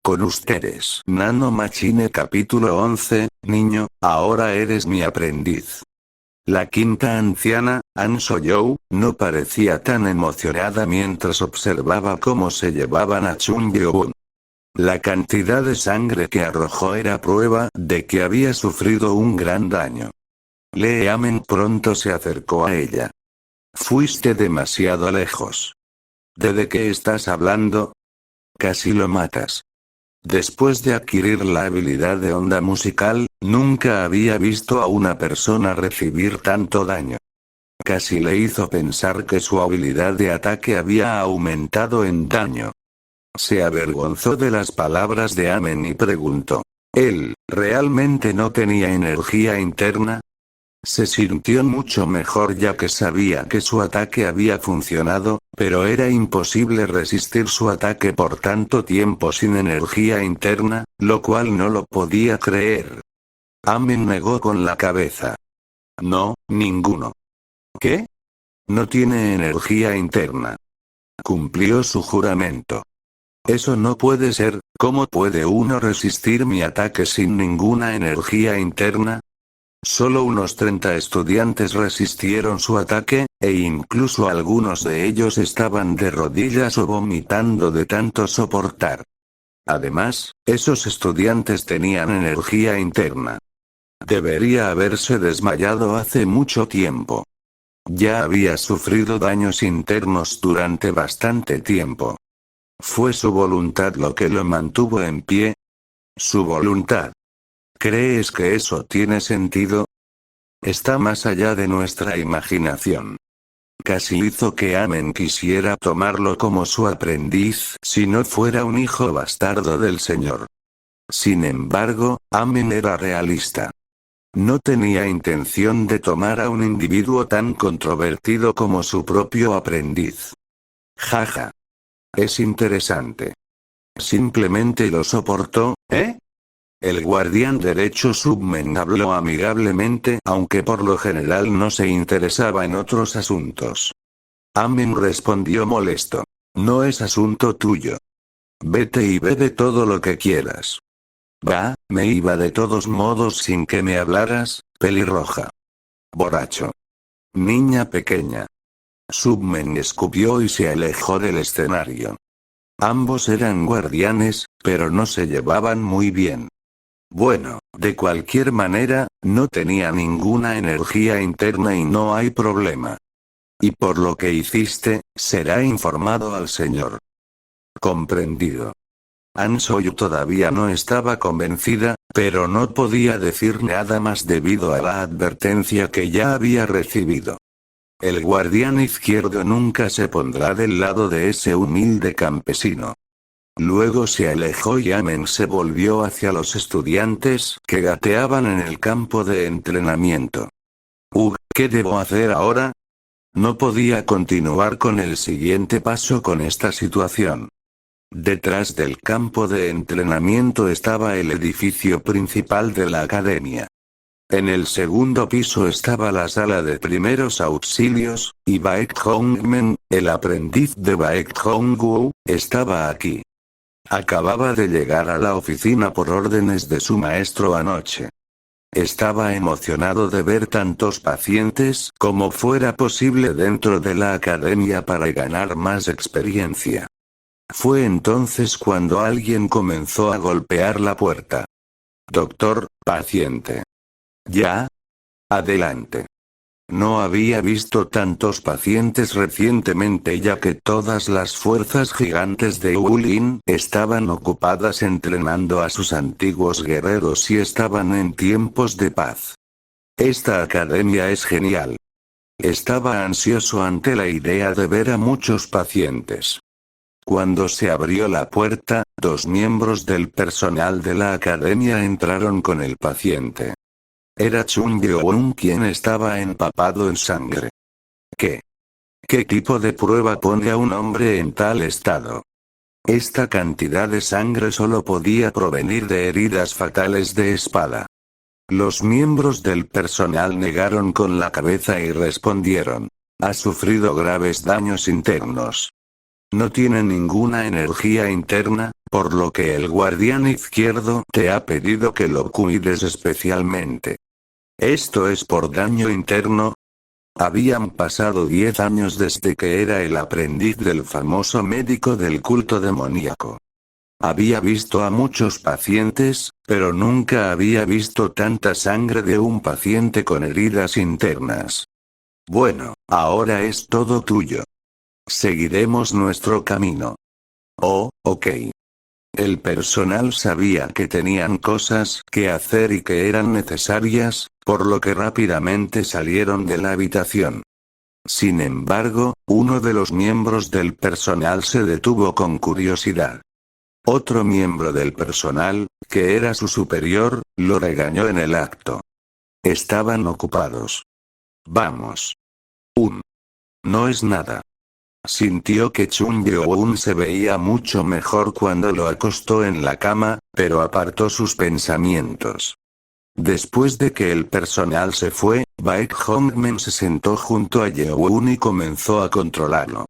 Con ustedes, Nano Machine capítulo 11, niño, ahora eres mi aprendiz. La quinta anciana, An So-young, no parecía tan emocionada mientras observaba cómo se llevaban a Chung Yeon. La cantidad de sangre que arrojó era prueba de que había sufrido un gran daño. Lee Amen pronto se acercó a ella. Fuiste demasiado lejos. ¿De qué estás hablando? Casi lo matas. Después de adquirir la habilidad de onda musical, nunca había visto a una persona recibir tanto daño. Casi le hizo pensar que su habilidad de ataque había aumentado en daño. Se avergonzó de las palabras de Amen y preguntó. ¿Él, realmente no tenía energía interna? Se sintió mucho mejor ya que sabía que su ataque había funcionado, pero era imposible resistir su ataque por tanto tiempo sin energía interna, lo cual no lo podía creer. Amen negó con la cabeza. No, ninguno. ¿Qué? No tiene energía interna. Cumplió su juramento. Eso no puede ser, ¿cómo puede uno resistir mi ataque sin ninguna energía interna? Solo unos 30 estudiantes resistieron su ataque, e incluso algunos de ellos estaban de rodillas o vomitando de tanto soportar. Además, esos estudiantes tenían energía interna. Debería haberse desmayado hace mucho tiempo. Ya había sufrido daños internos durante bastante tiempo. ¿Fue su voluntad lo que lo mantuvo en pie? ¿Su voluntad? ¿Crees que eso tiene sentido? Está más allá de nuestra imaginación. Casi hizo que Amen quisiera tomarlo como su aprendiz si no fuera un hijo bastardo del señor. Sin embargo, Amen era realista. No tenía intención de tomar a un individuo tan controvertido como su propio aprendiz. Jaja. Es interesante. Simplemente lo soportó, ¿eh? El guardián derecho Submen habló amigablemente, aunque por lo general no se interesaba en otros asuntos. Amen respondió molesto. No es asunto tuyo. Vete y bebe todo lo que quieras. Va, me iba de todos modos sin que me hablaras, pelirroja. Borracho. Niña pequeña. Submen escupió y se alejó del escenario. Ambos eran guardianes, pero no se llevaban muy bien. Bueno, de cualquier manera, no tenía ninguna energía interna y no hay problema. Y por lo que hiciste, será informado al señor. Comprendido. An So-young todavía no estaba convencida, pero no podía decir nada más debido a la advertencia que ya había recibido. El guardián izquierdo nunca se pondrá del lado de ese humilde campesino. Luego se alejó y Amen se volvió hacia los estudiantes que gateaban en el campo de entrenamiento. ¿Qué debo hacer ahora? No podía continuar con el siguiente paso con esta situación. Detrás del campo de entrenamiento estaba el edificio principal de la academia. En el segundo piso estaba la sala de primeros auxilios, y Baek Hongmen, el aprendiz de Baek Hongwoo, estaba aquí. Acababa de llegar a la oficina por órdenes de su maestro anoche. Estaba emocionado de ver tantos pacientes como fuera posible dentro de la academia para ganar más experiencia. Fue entonces cuando alguien comenzó a golpear la puerta. Doctor, paciente. ¿Ya? Adelante. No había visto tantos pacientes recientemente ya que todas las fuerzas gigantes de Wulin estaban ocupadas entrenando a sus antiguos guerreros y estaban en tiempos de paz. Esta academia es genial. Estaba ansioso ante la idea de ver a muchos pacientes. Cuando se abrió la puerta, 2 miembros del personal de la academia entraron con el paciente. Era Chung Yeon quien estaba empapado en sangre. ¿Qué? ¿Qué tipo de prueba pone a un hombre en tal estado? Esta cantidad de sangre solo podía provenir de heridas fatales de espada. Los miembros del personal negaron con la cabeza y respondieron. Ha sufrido graves daños internos. No tiene ninguna energía interna, por lo que el guardián izquierdo te ha pedido que lo cuides especialmente. ¿Esto es por daño interno? Habían pasado 10 años desde que era el aprendiz del famoso médico del culto demoníaco. Había visto a muchos pacientes, pero nunca había visto tanta sangre de un paciente con heridas internas. Bueno, ahora es todo tuyo. Seguiremos nuestro camino. Oh, ok. El personal sabía que tenían cosas que hacer y que eran necesarias, por lo que rápidamente salieron de la habitación. Sin embargo, uno de los miembros del personal se detuvo con curiosidad. Otro miembro del personal, que era su superior, lo regañó en el acto. Estaban ocupados. Vamos. No es nada. Sintió que Chun Yeon se veía mucho mejor cuando lo acostó en la cama, pero apartó sus pensamientos. Después de que el personal se fue, Baek Hongmen se sentó junto a Yeon y comenzó a controlarlo.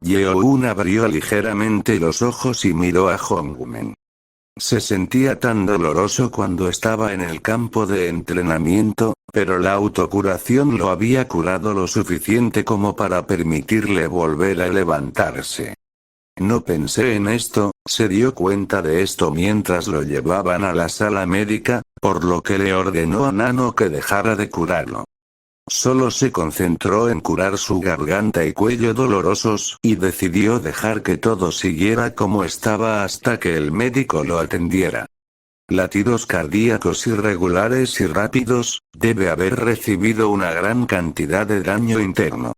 Yeon abrió ligeramente los ojos y miró a Hongmen. Se sentía tan doloroso cuando estaba en el campo de entrenamiento, pero la autocuración lo había curado lo suficiente como para permitirle volver a levantarse. No pensé en esto, se dio cuenta de esto mientras lo llevaban a la sala médica, por lo que le ordenó a Nano que dejara de curarlo. Solo se concentró en curar su garganta y cuello dolorosos y decidió dejar que todo siguiera como estaba hasta que el médico lo atendiera. Latidos cardíacos irregulares y rápidos, debe haber recibido una gran cantidad de daño interno.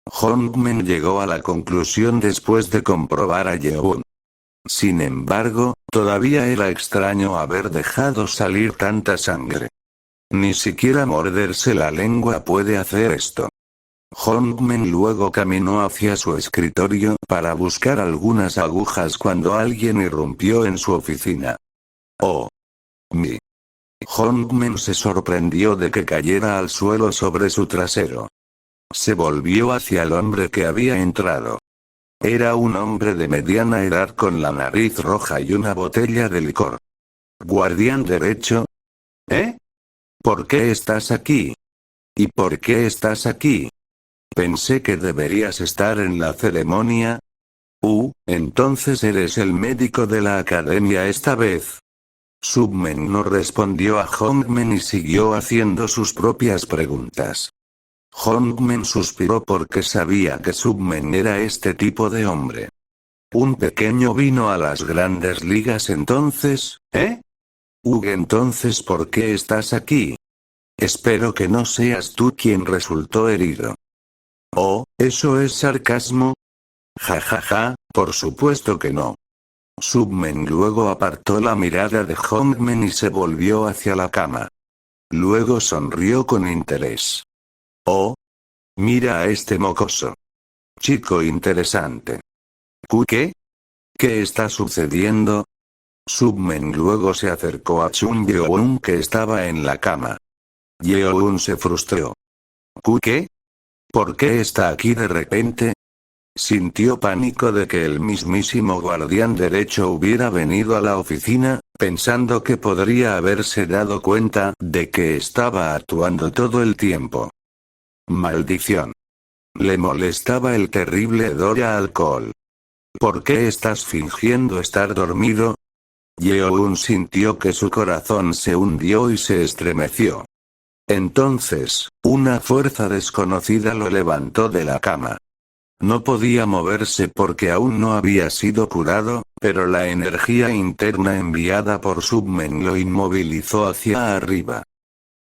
Hongmen llegó a la conclusión después de comprobar a Yeon. Sin embargo, todavía era extraño haber dejado salir tanta sangre. Ni siquiera morderse la lengua puede hacer esto. Hongmen luego caminó hacia su escritorio para buscar algunas agujas cuando alguien irrumpió en su oficina. Oh. Hongmen se sorprendió de que cayera al suelo sobre su trasero. Se volvió hacia el hombre que había entrado. Era un hombre de mediana edad con la nariz roja y una botella de licor. ¿Guardián derecho? ¿Eh? ¿Por qué estás aquí? ¿Y por qué estás aquí? Pensé que deberías estar en la ceremonia. Entonces eres el médico de la academia esta vez. Submen no respondió a Hongmen y siguió haciendo sus propias preguntas. Hongmen suspiró porque sabía que Submen era este tipo de hombre. Un pequeño vino a las grandes ligas entonces, ¿eh? Entonces ¿por qué estás aquí? Espero que no seas tú quien resultó herido. Oh, ¿eso es sarcasmo? Ja ja ja, por supuesto que no. Submen luego apartó la mirada de Hongmen y se volvió hacia la cama. Luego sonrió con interés. Oh. Mira a este mocoso. Chico interesante. ¿Qué? ¿Qué está sucediendo? Submen luego se acercó a Chun Yeon que estaba en la cama. Yeon se frustró. ¿Qué? ¿Por qué está aquí de repente? Sintió pánico de que el mismísimo guardián derecho hubiera venido a la oficina, pensando que podría haberse dado cuenta de que estaba actuando todo el tiempo. Maldición. Le molestaba el terrible hedor a alcohol. ¿Por qué estás fingiendo estar dormido? Yeon sintió que su corazón se hundió y se estremeció. Entonces, una fuerza desconocida lo levantó de la cama. No podía moverse porque aún no había sido curado, pero la energía interna enviada por Submen lo inmovilizó hacia arriba.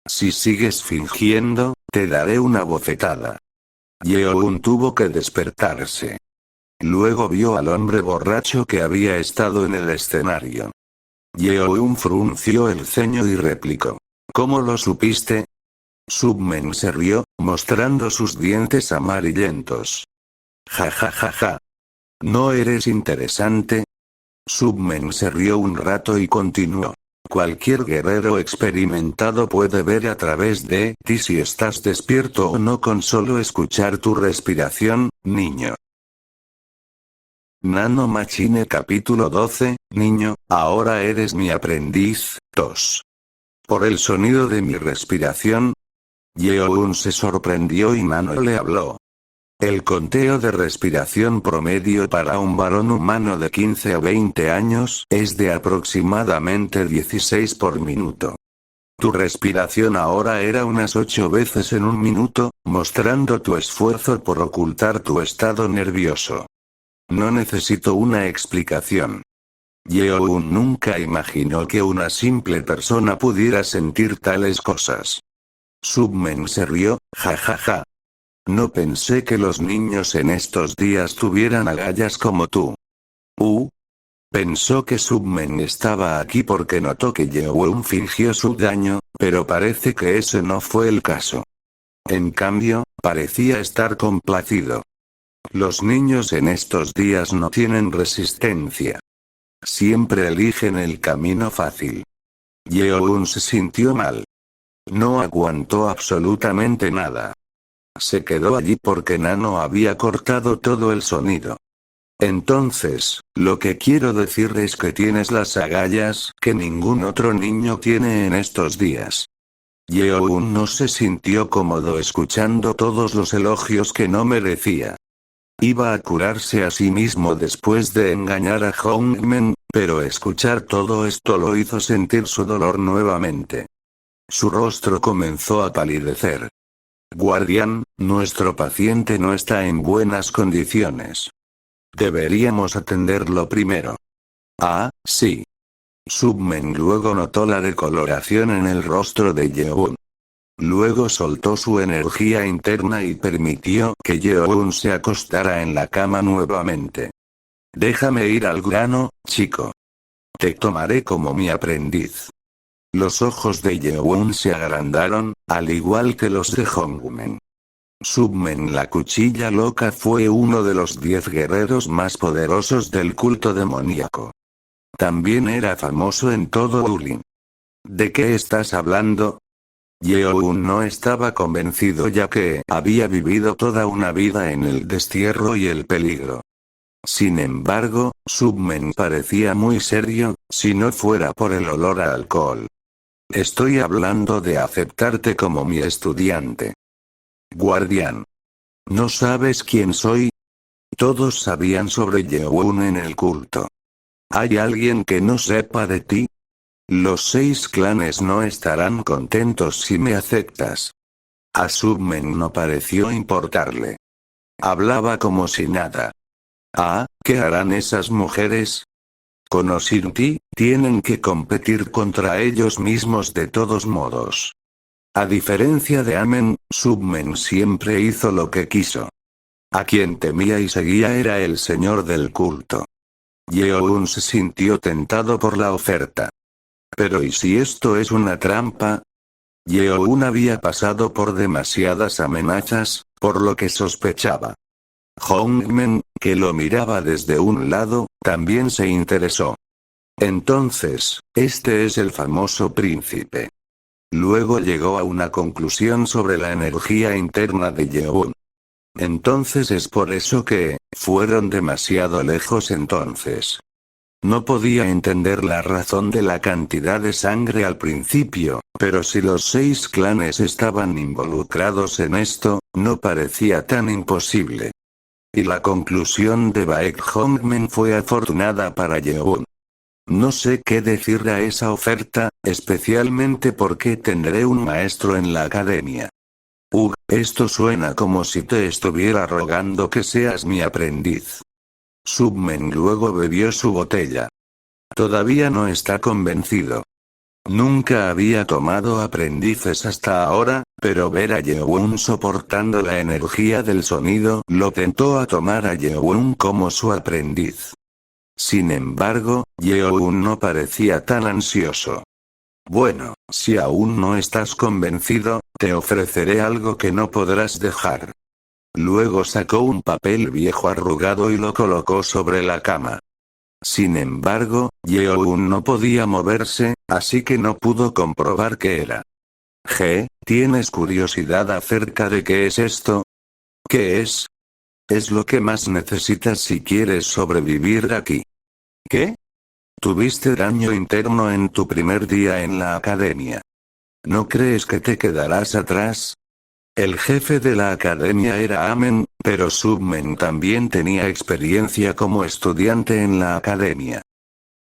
Si sigues fingiendo, te daré una bofetada. Yeon tuvo que despertarse. Luego vio al hombre borracho que había estado en el escenario. Yeon frunció el ceño y replicó. ¿Cómo lo supiste? Submen se rió, mostrando sus dientes amarillentos. Ja ja ja ja. ¿No eres interesante? Submen se rió un rato y continuó. Cualquier guerrero experimentado puede ver a través de ti si estás despierto o no con solo escuchar tu respiración, niño. Nano Machine capítulo 12, niño, ahora eres mi aprendiz, tos. Por el sonido de mi respiración, Yeoun se sorprendió y Nano le habló. El conteo de respiración promedio para un varón humano de 15 o 20 años es de aproximadamente 16 por minuto. Tu respiración ahora era unas 8 veces en un minuto, mostrando tu esfuerzo por ocultar tu estado nervioso. No necesito una explicación. Yeoun nunca imaginó que una simple persona pudiera sentir tales cosas. Submen se rió, jajaja. No pensé que los niños en estos días tuvieran agallas como tú. Pensó que Submen estaba aquí porque notó que Yeoun fingió su daño, pero parece que ese no fue el caso. En cambio, parecía estar complacido. Los niños en estos días no tienen resistencia. Siempre eligen el camino fácil. Yeoun se sintió mal. No aguantó absolutamente nada. Se quedó allí porque Nano había cortado todo el sonido. Entonces, lo que quiero decir es que tienes las agallas que ningún otro niño tiene en estos días. Yeoun no se sintió cómodo escuchando todos los elogios que no merecía. Iba a curarse a sí mismo después de engañar a Hongmen, pero escuchar todo esto lo hizo sentir su dolor nuevamente. Su rostro comenzó a palidecer. Guardián, nuestro paciente no está en buenas condiciones. Deberíamos atenderlo primero. Ah, sí. Submen luego notó la decoloración en el rostro de Yeoun. Luego soltó su energía interna y permitió que Yeoun se acostara en la cama nuevamente. Déjame ir al grano, chico. Te tomaré como mi aprendiz. Los ojos de Yeoun se agrandaron, al igual que los de Hongmen. Submen la cuchilla loca fue uno de los 10 guerreros más poderosos del culto demoníaco. También era famoso en todo Ulin. ¿De qué estás hablando? Yeoun no estaba convencido ya que había vivido toda una vida en el destierro y el peligro. Sin embargo, Submen parecía muy serio, si no fuera por el olor a alcohol. Estoy hablando de aceptarte como mi estudiante. Guardián. ¿No sabes quién soy? Todos sabían sobre Yeoun en el culto. ¿Hay alguien que no sepa de ti? Los 6 clanes no estarán contentos si me aceptas. A Submen no pareció importarle. Hablaba como si nada. Ah, ¿qué harán esas mujeres? Con Osirti, tienen que competir contra ellos mismos de todos modos. A diferencia de Amen, Submen siempre hizo lo que quiso. A quien temía y seguía era el señor del culto. Yeoun se sintió tentado por la oferta. Pero ¿y si esto es una trampa? Yeoun había pasado por demasiadas amenazas, por lo que sospechaba. Hongmen, que lo miraba desde un lado, también se interesó. Entonces, este es el famoso príncipe. Luego llegó a una conclusión sobre la energía interna de Yeoun. Entonces es por eso que, fueron demasiado lejos entonces. No podía entender la razón de la cantidad de sangre al principio, pero si los 6 clanes estaban involucrados en esto, no parecía tan imposible. Y la conclusión de Baek Hongmen fue afortunada para Yeoun. No sé qué decir a esa oferta, especialmente porque tendré un maestro en la academia. Esto suena como si te estuviera rogando que seas mi aprendiz. Submen luego bebió su botella. Todavía no está convencido. Nunca había tomado aprendices hasta ahora, pero ver a Yeoun soportando la energía del sonido lo tentó a tomar a Yeoun como su aprendiz. Sin embargo, Yeoun no parecía tan ansioso. Bueno, si aún no estás convencido, te ofreceré algo que no podrás dejar. Luego sacó un papel viejo arrugado y lo colocó sobre la cama. Sin embargo, Yeoun no podía moverse, así que no pudo comprobar qué era. ¿Tienes curiosidad acerca de qué es esto? ¿Qué es? Es lo que más necesitas si quieres sobrevivir aquí. ¿Qué? Tuviste daño interno en tu primer día en la academia. ¿No crees que te quedarás atrás? El jefe de la academia era Amen, pero Submen también tenía experiencia como estudiante en la academia.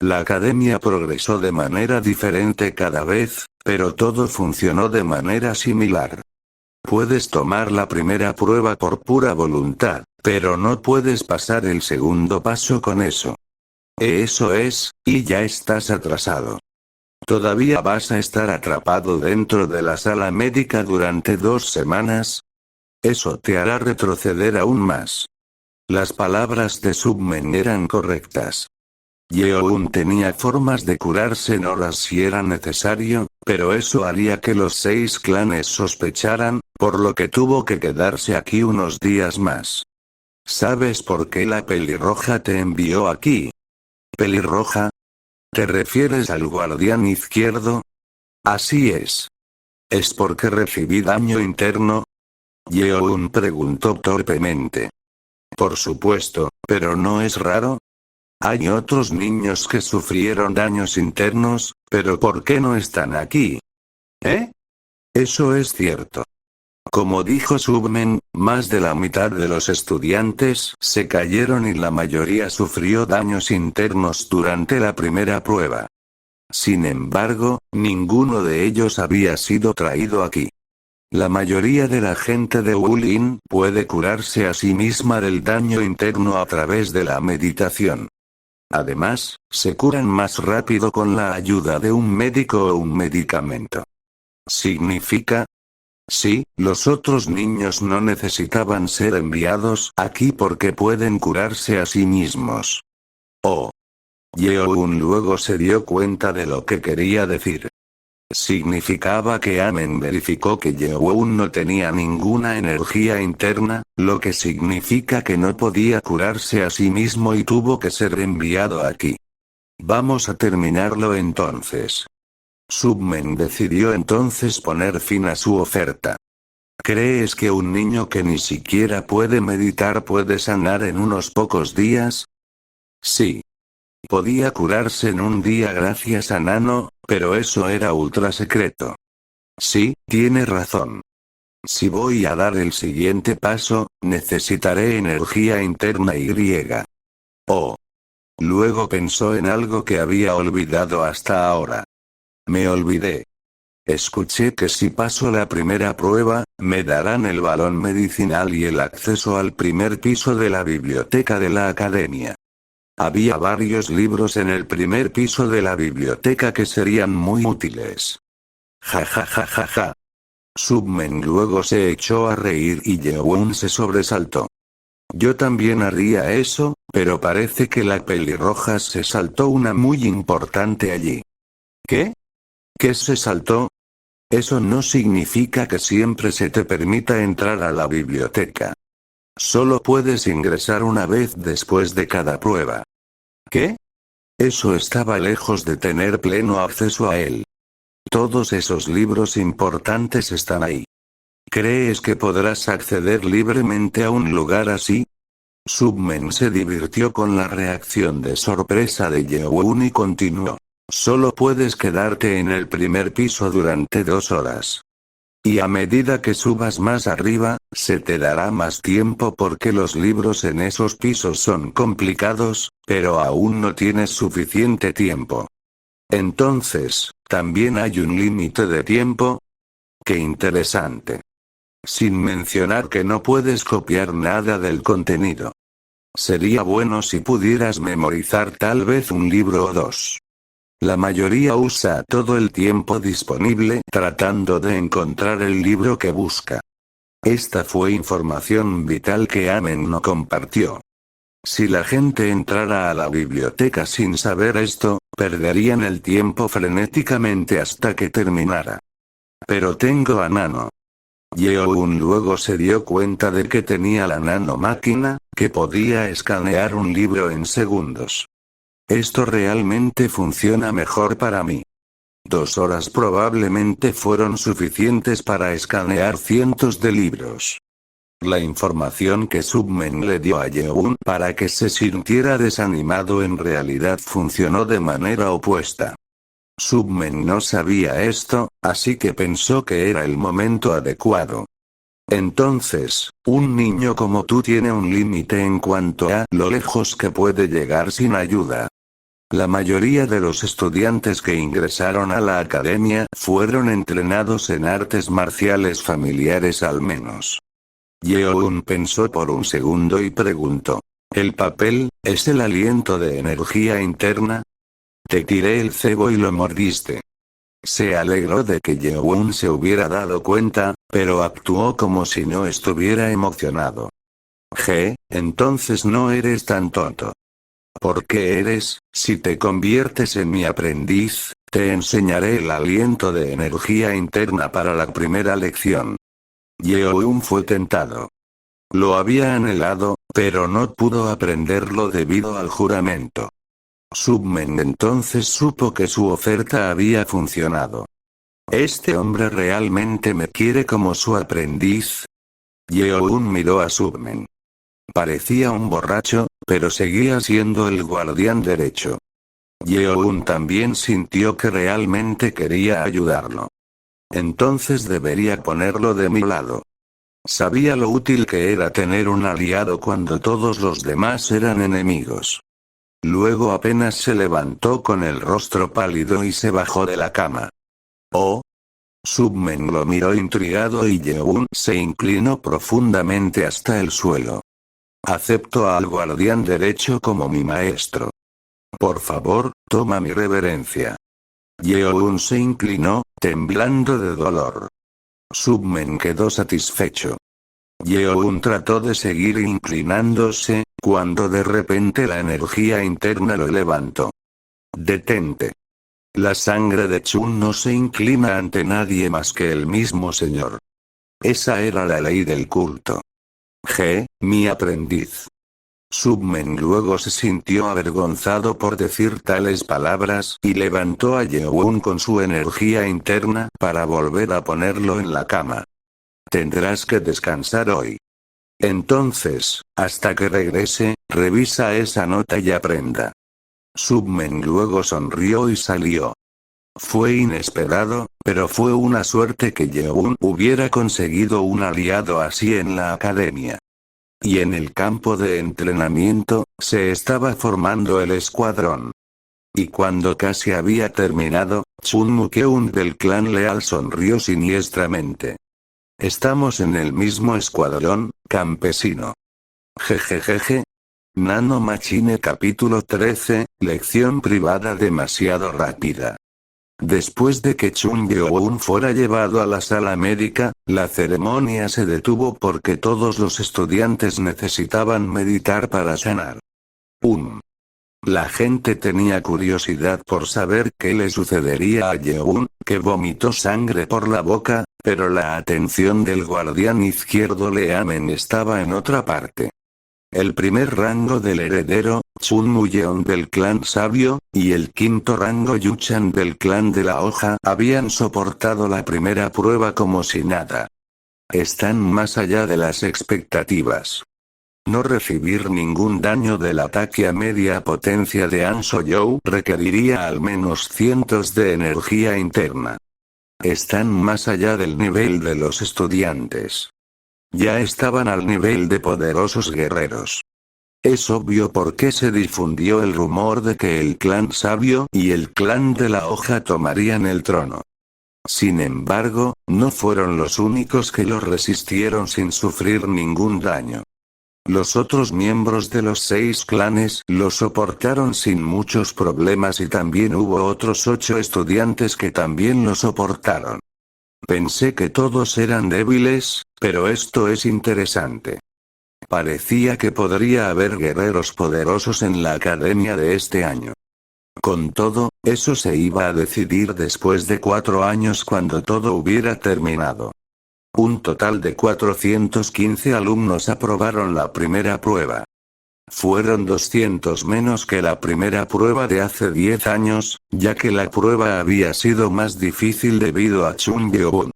La academia progresó de manera diferente cada vez, pero todo funcionó de manera similar. Puedes tomar la primera prueba por pura voluntad, pero no puedes pasar el segundo paso con eso. Eso es, y ya estás atrasado. ¿Todavía vas a estar atrapado dentro de la sala médica durante 2 semanas? Eso te hará retroceder aún más. Las palabras de Submen eran correctas. Yeoun tenía formas de curarse en horas si era necesario, pero eso haría que los 6 clanes sospecharan, por lo que tuvo que quedarse aquí unos días más. ¿Sabes por qué la pelirroja te envió aquí? ¿Pelirroja? ¿Te refieres al guardián izquierdo? Así es. ¿Es porque recibí daño interno? Yeoun preguntó torpemente. Por supuesto, pero ¿no es raro? Hay otros niños que sufrieron daños internos, pero ¿por qué no están aquí? ¿Eh? Eso es cierto. Como dijo Submen, más de la mitad de los estudiantes se cayeron y la mayoría sufrió daños internos durante la primera prueba. Sin embargo, ninguno de ellos había sido traído aquí. La mayoría de la gente de Wulin puede curarse a sí misma del daño interno a través de la meditación. Además, se curan más rápido con la ayuda de un médico o un medicamento. ¿Significa? Sí, los otros niños no necesitaban ser enviados aquí porque pueden curarse a sí mismos. Oh. Yeoun luego se dio cuenta de lo que quería decir. Significaba que Amen verificó que Yeoun no tenía ninguna energía interna, lo que significa que no podía curarse a sí mismo y tuvo que ser enviado aquí. Vamos a terminarlo entonces. Submen decidió entonces poner fin a su oferta. ¿Crees que un niño que ni siquiera puede meditar puede sanar en unos pocos días? Sí. Podía curarse en un día gracias a Nano, pero eso era ultra secreto. Sí, tiene razón. Si voy a dar el siguiente paso, necesitaré energía interna y griega. Oh. Luego pensó en algo que había olvidado hasta ahora. Me olvidé. Escuché que si paso la primera prueba, me darán el balón medicinal y el acceso al primer piso de la biblioteca de la academia. Había varios libros en el primer piso de la biblioteca que serían muy útiles. Ja ja ja ja ja. Submen luego se echó a reír y Yeoun se sobresaltó. Yo también haría eso, pero parece que la pelirroja se saltó una muy importante allí. ¿Qué? ¿Qué se saltó? Eso no significa que siempre se te permita entrar a la biblioteca. Solo puedes ingresar una vez después de cada prueba. ¿Qué? Eso estaba lejos de tener pleno acceso a él. Todos esos libros importantes están ahí. ¿Crees que podrás acceder libremente a un lugar así? Submen se divirtió con la reacción de sorpresa de Yeoun y continuó. Solo puedes quedarte en el primer piso durante 2 horas. Y a medida que subas más arriba, se te dará más tiempo porque los libros en esos pisos son complicados, pero aún no tienes suficiente tiempo. Entonces, ¿también hay un límite de tiempo? ¡Qué interesante! Sin mencionar que no puedes copiar nada del contenido. Sería bueno si pudieras memorizar tal vez un libro o 2. La mayoría usa todo el tiempo disponible tratando de encontrar el libro que busca. Esta fue información vital que Amen no compartió. Si la gente entrara a la biblioteca sin saber esto, perderían el tiempo frenéticamente hasta que terminara. Pero tengo a Nano. Yeoun luego se dio cuenta de que tenía la nanomáquina, que podía escanear un libro en segundos. Esto realmente funciona mejor para mí. 2 horas probablemente fueron suficientes para escanear cientos de libros. La información que Submen le dio a Yeon para que se sintiera desanimado en realidad funcionó de manera opuesta. Submen no sabía esto, así que pensó que era el momento adecuado. Entonces, un niño como tú tiene un límite en cuanto a lo lejos que puede llegar sin ayuda. La mayoría de los estudiantes que ingresaron a la academia fueron entrenados en artes marciales familiares al menos. Yeon pensó por un segundo y preguntó. ¿El papel, es el aliento de energía interna? Te tiré el cebo y lo mordiste. Se alegró de que Yeon se hubiera dado cuenta, pero actuó como si no estuviera emocionado. Entonces no eres tan tonto. ¿Por qué eres? Si te conviertes en mi aprendiz, te enseñaré el aliento de energía interna para la primera lección. Yeon fue tentado. Lo había anhelado, pero no pudo aprenderlo debido al juramento. Submen entonces supo que su oferta había funcionado. ¿Este hombre realmente me quiere como su aprendiz? Yeon miró a Submen. Parecía un borracho, pero seguía siendo el guardián derecho. Yeon también sintió que realmente quería ayudarlo. Entonces debería ponerlo de mi lado. Sabía lo útil que era tener un aliado cuando todos los demás eran enemigos. Luego apenas se levantó con el rostro pálido y se bajó de la cama. Oh. Submen lo miró intrigado y Yeon se inclinó profundamente hasta el suelo. Acepto al guardián derecho como mi maestro. Por favor, toma mi reverencia. Yeon se inclinó, temblando de dolor. Submen quedó satisfecho. Yeon trató de seguir inclinándose, cuando de repente la energía interna lo levantó. Detente. La sangre de Chun no se inclina ante nadie más que el mismo señor. Esa era la ley del culto. Mi aprendiz. Submen luego se sintió avergonzado por decir tales palabras y levantó a Yeon con su energía interna para volver a ponerlo en la cama. Tendrás que descansar hoy. Entonces, hasta que regrese, revisa esa nota y aprenda. Submen luego sonrió y salió. Fue inesperado, pero fue una suerte que Yeon hubiera conseguido un aliado así en la academia. Y en el campo de entrenamiento, se estaba formando el escuadrón. Y cuando casi había terminado, Chun Mukeun del clan leal sonrió siniestramente. Estamos en el mismo escuadrón, campesino. Jejejeje. Nano Machine capítulo 13, lección privada demasiado rápida. Después de que Chun Yeon fuera llevado a la sala médica, la ceremonia se detuvo porque todos los estudiantes necesitaban meditar para sanar. La gente tenía curiosidad por saber qué le sucedería a Yeon, que vomitó sangre por la boca, pero la atención del guardián izquierdo Leamen estaba en otra parte. El primer rango del heredero, Chun Muyeon del clan sabio, y el quinto rango Yuchan del clan de la hoja habían soportado la primera prueba como si nada. Están más allá de las expectativas. No recibir ningún daño del ataque a media potencia de An So-you requeriría al menos cientos de energía interna. Están más allá del nivel de los estudiantes. Ya estaban al nivel de poderosos guerreros. Es obvio por qué se difundió el rumor de que el clan sabio y el clan de la hoja tomarían el trono. Sin embargo, no fueron los únicos que lo resistieron sin sufrir ningún daño. Los otros miembros de los 6 clanes lo soportaron sin muchos problemas y también hubo otros 8 estudiantes que también lo soportaron. Pensé que todos eran débiles, pero esto es interesante. Parecía que podría haber guerreros poderosos en la academia de este año. Con todo, eso se iba a decidir después de 4 años cuando todo hubiera terminado. Un total de 415 alumnos aprobaron la primera prueba. Fueron 200 menos que la primera prueba de hace 10 años, ya que la prueba había sido más difícil debido a Chun Yeon.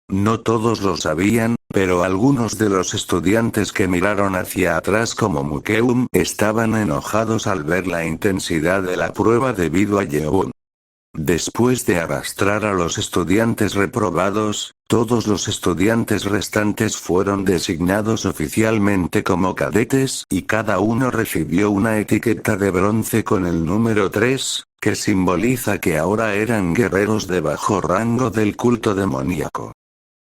No todos lo sabían, pero algunos de los estudiantes que miraron hacia atrás como Mukeum estaban enojados al ver la intensidad de la prueba debido a Yeon. Después de arrastrar a los estudiantes reprobados, todos los estudiantes restantes fueron designados oficialmente como cadetes y cada uno recibió una etiqueta de bronce con el número 3, que simboliza que ahora eran guerreros de bajo rango del culto demoníaco.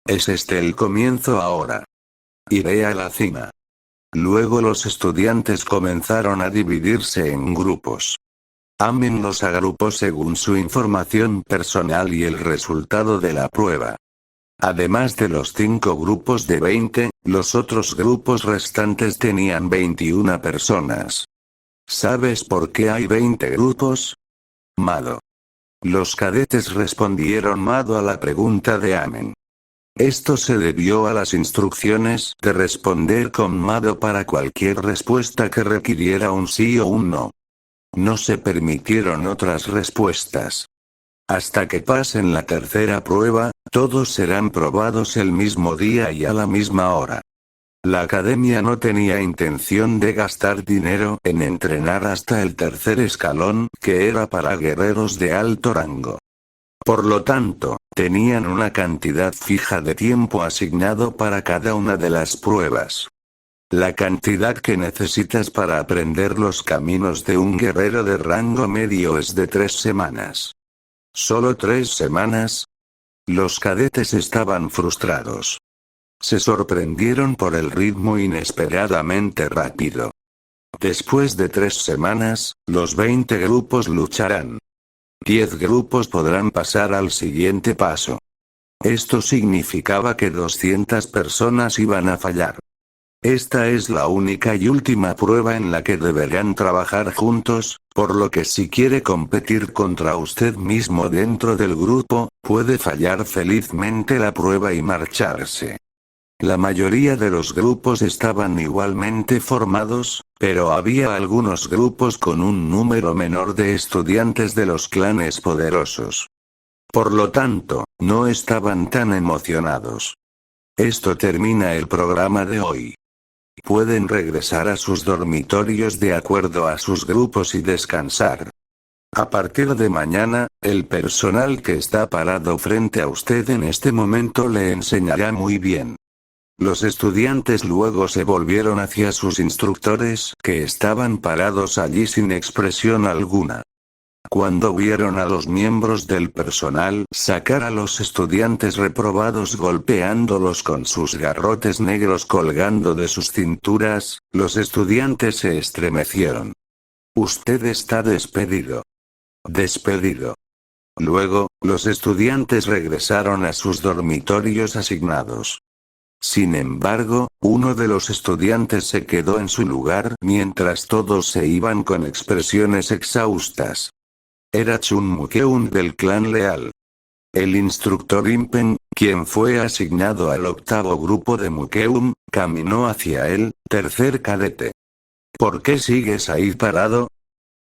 ¿Es este el comienzo ahora? Iré a la cima. Luego los estudiantes comenzaron a dividirse en grupos. Amin los agrupó según su información personal y el resultado de la prueba. Además de los 5 grupos de 20, los otros grupos restantes tenían 21 personas. ¿Sabes por qué hay 20 grupos? Mado. Los cadetes respondieron Mado a la pregunta de Amin. Esto se debió a las instrucciones de responder con Mado para cualquier respuesta que requiriera un sí o un no. No se permitieron otras respuestas. Hasta que pasen la tercera prueba, todos serán probados el mismo día y a la misma hora. La academia no tenía intención de gastar dinero en entrenar hasta el tercer escalón, que era para guerreros de alto rango. Por lo tanto, tenían una cantidad fija de tiempo asignado para cada una de las pruebas. La cantidad que necesitas para aprender los caminos de un guerrero de rango medio es de 3 semanas. ¿Solo 3 semanas? Los cadetes estaban frustrados. Se sorprendieron por el ritmo inesperadamente rápido. Después de 3 semanas, los 20 grupos lucharán. 10 grupos podrán pasar al siguiente paso. Esto significaba que 200 personas iban a fallar. Esta es la única y última prueba en la que deberán trabajar juntos, por lo que si quiere competir contra usted mismo dentro del grupo, puede fallar felizmente la prueba y marcharse. La mayoría de los grupos estaban igualmente formados, pero había algunos grupos con un número menor de estudiantes de los clanes poderosos. Por lo tanto, no estaban tan emocionados. Esto termina el programa de hoy. Pueden regresar a sus dormitorios de acuerdo a sus grupos y descansar. A partir de mañana, el personal que está parado frente a usted en este momento le enseñará muy bien. Los estudiantes luego se volvieron hacia sus instructores, que estaban parados allí sin expresión alguna. Cuando vieron a los miembros del personal sacar a los estudiantes reprobados golpeándolos con sus garrotes negros colgando de sus cinturas, los estudiantes se estremecieron. Usted está despedido. Despedido. Luego, los estudiantes regresaron a sus dormitorios asignados. Sin embargo, uno de los estudiantes se quedó en su lugar mientras todos se iban con expresiones exhaustas. Era Chun Mukeun del clan Leal. El instructor Impen, quien fue asignado al octavo grupo de Mukeum, caminó hacia él, tercer cadete. ¿Por qué sigues ahí parado?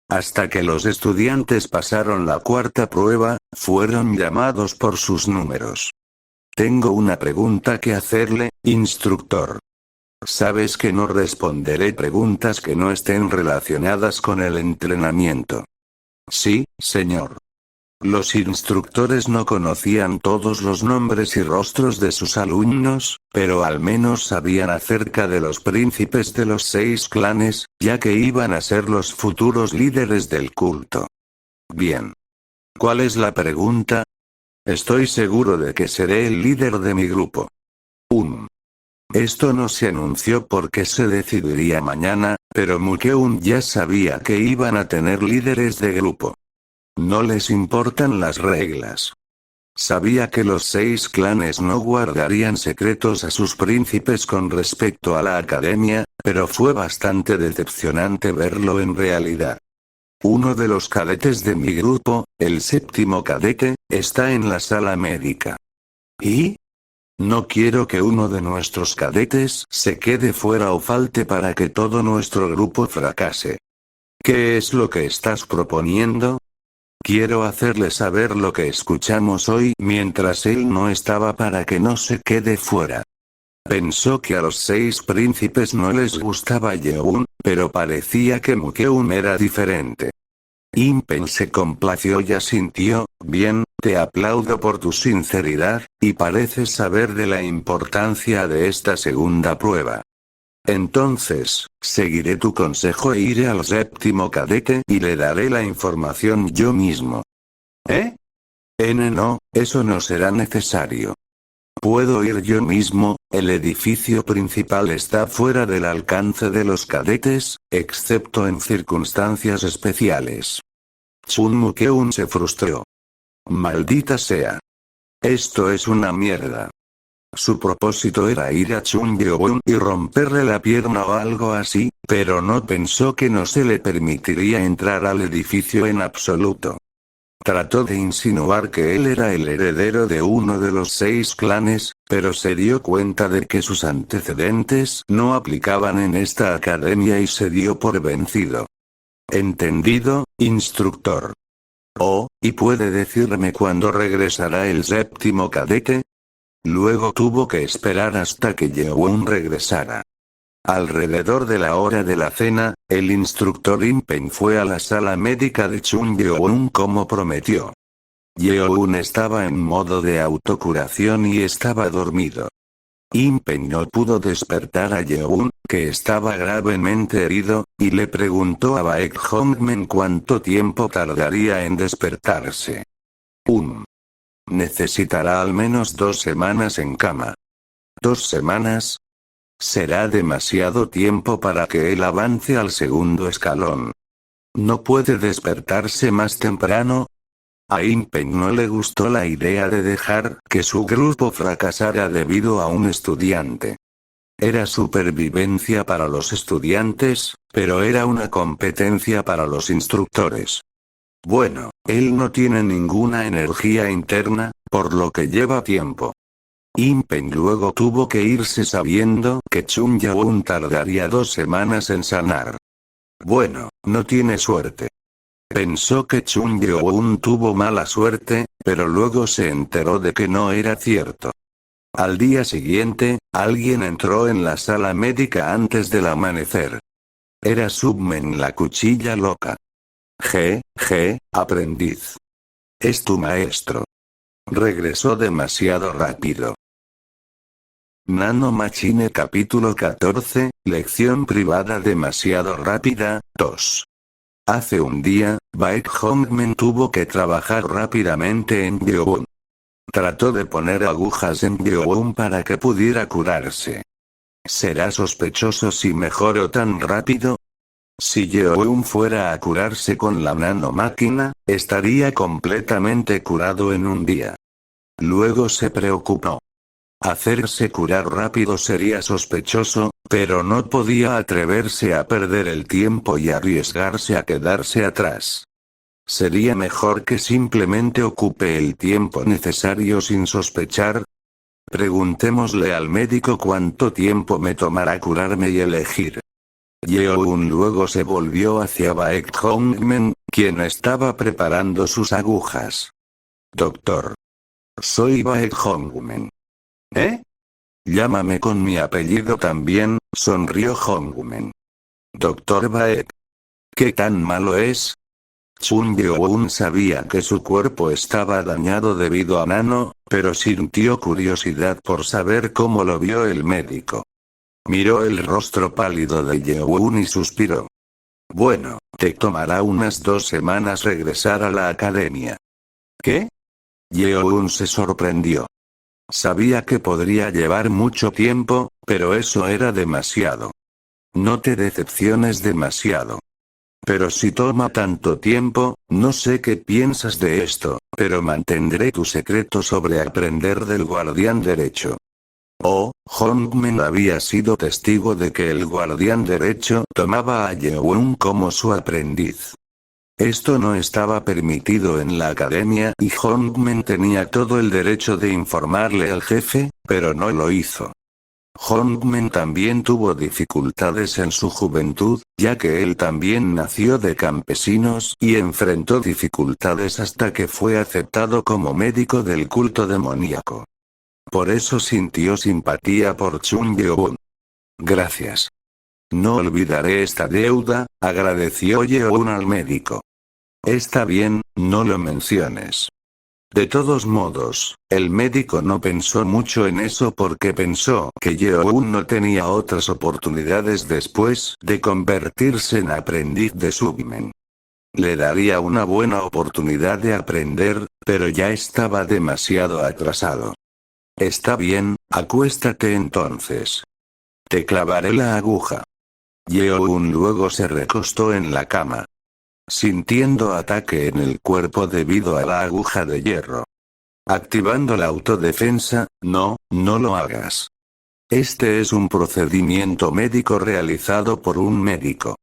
Hasta que los estudiantes pasaron la cuarta prueba, fueron llamados por sus números. Tengo una pregunta que hacerle, instructor. Sabes que no responderé preguntas que no estén relacionadas con el entrenamiento. Sí, señor. Los instructores no conocían todos los nombres y rostros de sus alumnos, pero al menos sabían acerca de los príncipes de los 6 clanes, ya que iban a ser los futuros líderes del culto. Bien. ¿Cuál es la pregunta? Estoy seguro de que seré el líder de mi grupo. Esto no se anunció porque se decidiría mañana, pero Mukeun ya sabía que iban a tener líderes de grupo. No les importan las reglas. Sabía que los 6 clanes no guardarían secretos a sus príncipes con respecto a la academia, pero fue bastante decepcionante verlo en realidad. Uno de los cadetes de mi grupo, el séptimo cadete, está en la sala médica. ¿Y? No quiero que uno de nuestros cadetes se quede fuera o falte para que todo nuestro grupo fracase. ¿Qué es lo que estás proponiendo? Quiero hacerle saber lo que escuchamos hoy mientras él no estaba para que no se quede fuera. Pensó que a los 6 príncipes no les gustaba Yeon, pero parecía que Mukeun era diferente. Impen se complació y asintió, bien, te aplaudo por tu sinceridad, y pareces saber de la importancia de esta segunda prueba. Entonces, seguiré tu consejo e iré al séptimo cadete y le daré la información yo mismo. ¿Eh? No, eso no será necesario. Puedo ir yo mismo, el edificio principal está fuera del alcance de los cadetes, excepto en circunstancias especiales. Chun Mukeun se frustró. Maldita sea. Esto es una mierda. Su propósito era ir a Chun Yeon y romperle la pierna o algo así, pero no pensó que no se le permitiría entrar al edificio en absoluto. Trató de insinuar que él era el heredero de uno de los 6 clanes, pero se dio cuenta de que sus antecedentes no aplicaban en esta academia y se dio por vencido. Entendido, instructor. Oh, ¿y puede decirme cuándo regresará el séptimo cadete? Luego tuvo que esperar hasta que Yeon regresara. Alrededor de la hora de la cena, el instructor Impen fue a la sala médica de Chun Yeon como prometió. Yeon estaba en modo de autocuración y estaba dormido. Impen no pudo despertar a Yeon, que estaba gravemente herido, y le preguntó a Baek Hongmen cuánto tiempo tardaría en despertarse. Necesitará al menos 2 semanas en cama. ¿2 semanas? Será demasiado tiempo para que él avance al segundo escalón. ¿No puede despertarse más temprano? A Impen no le gustó la idea de dejar que su grupo fracasara debido a un estudiante. Era supervivencia para los estudiantes, pero era una competencia para los instructores. Bueno, él no tiene ninguna energía interna, por lo que lleva tiempo. Impen luego tuvo que irse sabiendo que Chun Yeon tardaría 2 semanas en sanar. Bueno, no tiene suerte. Pensó que Chun Yeon tuvo mala suerte, pero luego se enteró de que no era cierto. Al día siguiente, alguien entró en la sala médica antes del amanecer. Era Submen la cuchilla loca. Aprendiz. Es tu maestro. Regresó demasiado rápido. Nano Machine capítulo 14, lección privada demasiado rápida, 2. Hace un día, Baek Hongmen tuvo que trabajar rápidamente en Yeon. Trató de poner agujas en Yeon para que pudiera curarse. ¿Será sospechoso si mejoró tan rápido? Si Yeon fuera a curarse con la nanomáquina, estaría completamente curado en un día. Luego se preocupó. Hacerse curar rápido sería sospechoso, pero no podía atreverse a perder el tiempo y arriesgarse a quedarse atrás. Sería mejor que simplemente ocupe el tiempo necesario sin sospechar. Preguntémosle al médico cuánto tiempo me tomará curarme y elegir. Yeon luego se volvió hacia Baek Hongmen, quien estaba preparando sus agujas. Doctor. Soy Baek Hongmen. Llámame con mi apellido también, sonrió Hongmen. Doctor Baek. ¿Qué tan malo es? Chun Yeon sabía que su cuerpo estaba dañado debido a Nano, pero sintió curiosidad por saber cómo lo vio el médico. Miró el rostro pálido de Yeon y suspiró. Bueno, te tomará unas 2 semanas regresar a la academia. ¿Qué? Yeon se sorprendió. Sabía que podría llevar mucho tiempo, pero eso era demasiado. No te decepciones demasiado. Pero si toma tanto tiempo, no sé qué piensas de esto, pero mantendré tu secreto sobre aprender del guardián derecho. Oh, Hongmen había sido testigo de que el guardián derecho tomaba a Yeon como su aprendiz. Esto no estaba permitido en la academia y Hongmen tenía todo el derecho de informarle al jefe, pero no lo hizo. Hongmen también tuvo dificultades en su juventud, ya que él también nació de campesinos y enfrentó dificultades hasta que fue aceptado como médico del culto demoníaco. Por eso sintió simpatía por Chung Yeon. Gracias. No olvidaré esta deuda, agradeció Yeon al médico. Está bien, no lo menciones. De todos modos, el médico no pensó mucho en eso porque pensó que Yeon no tenía otras oportunidades después de convertirse en aprendiz de Submen. Le daría una buena oportunidad de aprender, pero ya estaba demasiado atrasado. Está bien, acuéstate entonces. Te clavaré la aguja. Yeon luego se recostó en la cama, sintiendo ataque en el cuerpo debido a la aguja de hierro. Activando la autodefensa, no lo hagas. Este es un procedimiento médico realizado por un médico.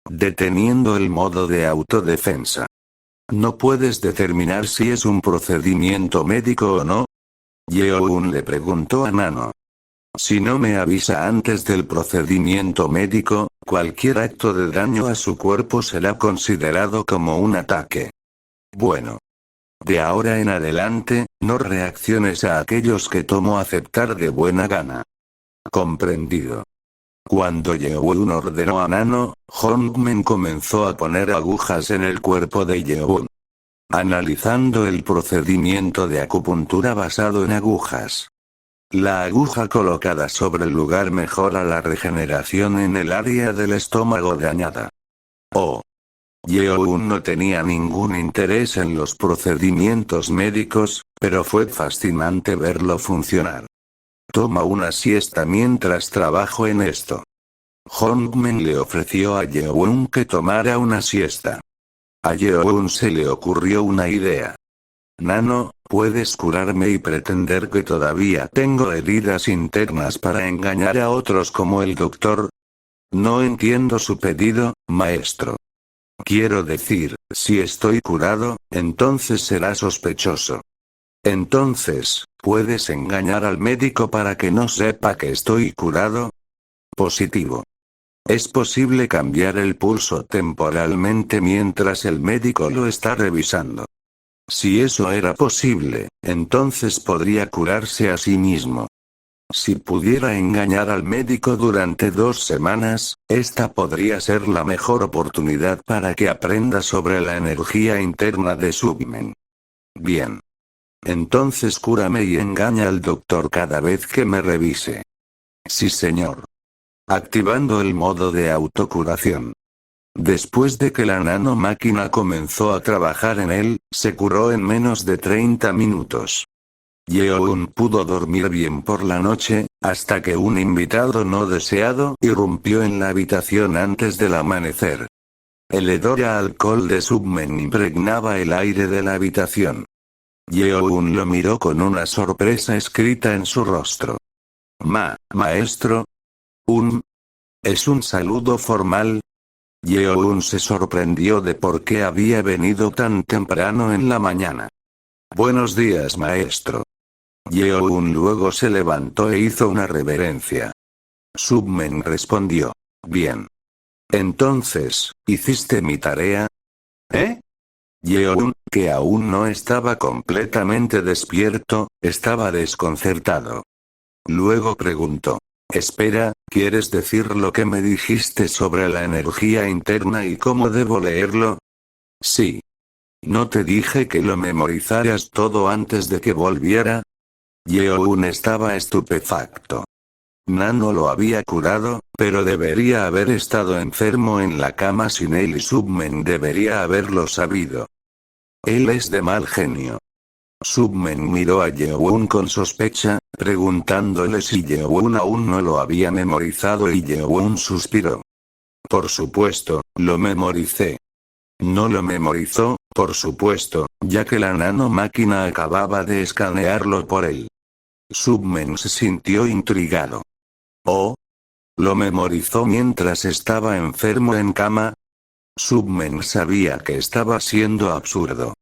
Deteniendo el modo de autodefensa. ¿No puedes determinar si es un procedimiento médico o no? Yeon le preguntó a Nano. Si no me avisa antes del procedimiento médico, cualquier acto de daño a su cuerpo será considerado como un ataque. Bueno. De ahora en adelante, no reacciones a aquellos que tomo aceptar de buena gana. Comprendido. Cuando Yeon ordenó a Nano, Hongmen comenzó a poner agujas en el cuerpo de Yeon. Analizando el procedimiento de acupuntura basado en agujas. La aguja colocada sobre el lugar mejora la regeneración en el área del estómago dañada. Oh. Yeon no tenía ningún interés en los procedimientos médicos, pero fue fascinante verlo funcionar. Toma una siesta mientras trabajo en esto. Hongmen le ofreció a Yeon que tomara una siesta. A Yeon se le ocurrió una idea. Nano, ¿puedes curarme y pretender que todavía tengo heridas internas para engañar a otros como el doctor? No entiendo su pedido, maestro. Quiero decir, si estoy curado, entonces será sospechoso. Entonces, ¿puedes engañar al médico para que no sepa que estoy curado? Positivo. Es posible cambiar el pulso temporalmente mientras el médico lo está revisando. Si eso era posible, entonces podría curarse a sí mismo. Si pudiera engañar al médico durante 2 semanas, esta podría ser la mejor oportunidad para que aprenda sobre la energía interna de Submen. Bien. Entonces cúrame y engaña al doctor cada vez que me revise. Sí, señor. Activando el modo de autocuración. Después de que la nanomáquina comenzó a trabajar en él, se curó en menos de 30 minutos. Yeon pudo dormir bien por la noche, hasta que un invitado no deseado irrumpió en la habitación antes del amanecer. El hedor a alcohol de Submen impregnaba el aire de la habitación. Yeon lo miró con una sorpresa escrita en su rostro. Maestro. ¿Es un saludo formal? Yeon se sorprendió de por qué había venido tan temprano en la mañana. Buenos días, maestro. Yeon luego se levantó e hizo una reverencia. Submen respondió. Bien. Entonces, ¿hiciste mi tarea? ¿Eh? Yeon, que aún no estaba completamente despierto, estaba desconcertado. Luego preguntó. Espera, ¿quieres decir lo que me dijiste sobre la energía interna y cómo debo leerlo? Sí. ¿No te dije que lo memorizaras todo antes de que volviera? Yeon estaba estupefacto. Nano lo había curado, pero debería haber estado enfermo en la cama sin él y Submen debería haberlo sabido. Él es de mal genio. Submen miró a Yeon con sospecha, preguntándole si Yeon aún no lo había memorizado y Yeon suspiró. Por supuesto, lo memoricé. No lo memorizó, por supuesto, ya que la nanomáquina acababa de escanearlo por él. Submen se sintió intrigado. ¿Oh? ¿Lo memorizó mientras estaba enfermo en cama? Submen sabía que estaba siendo absurdo.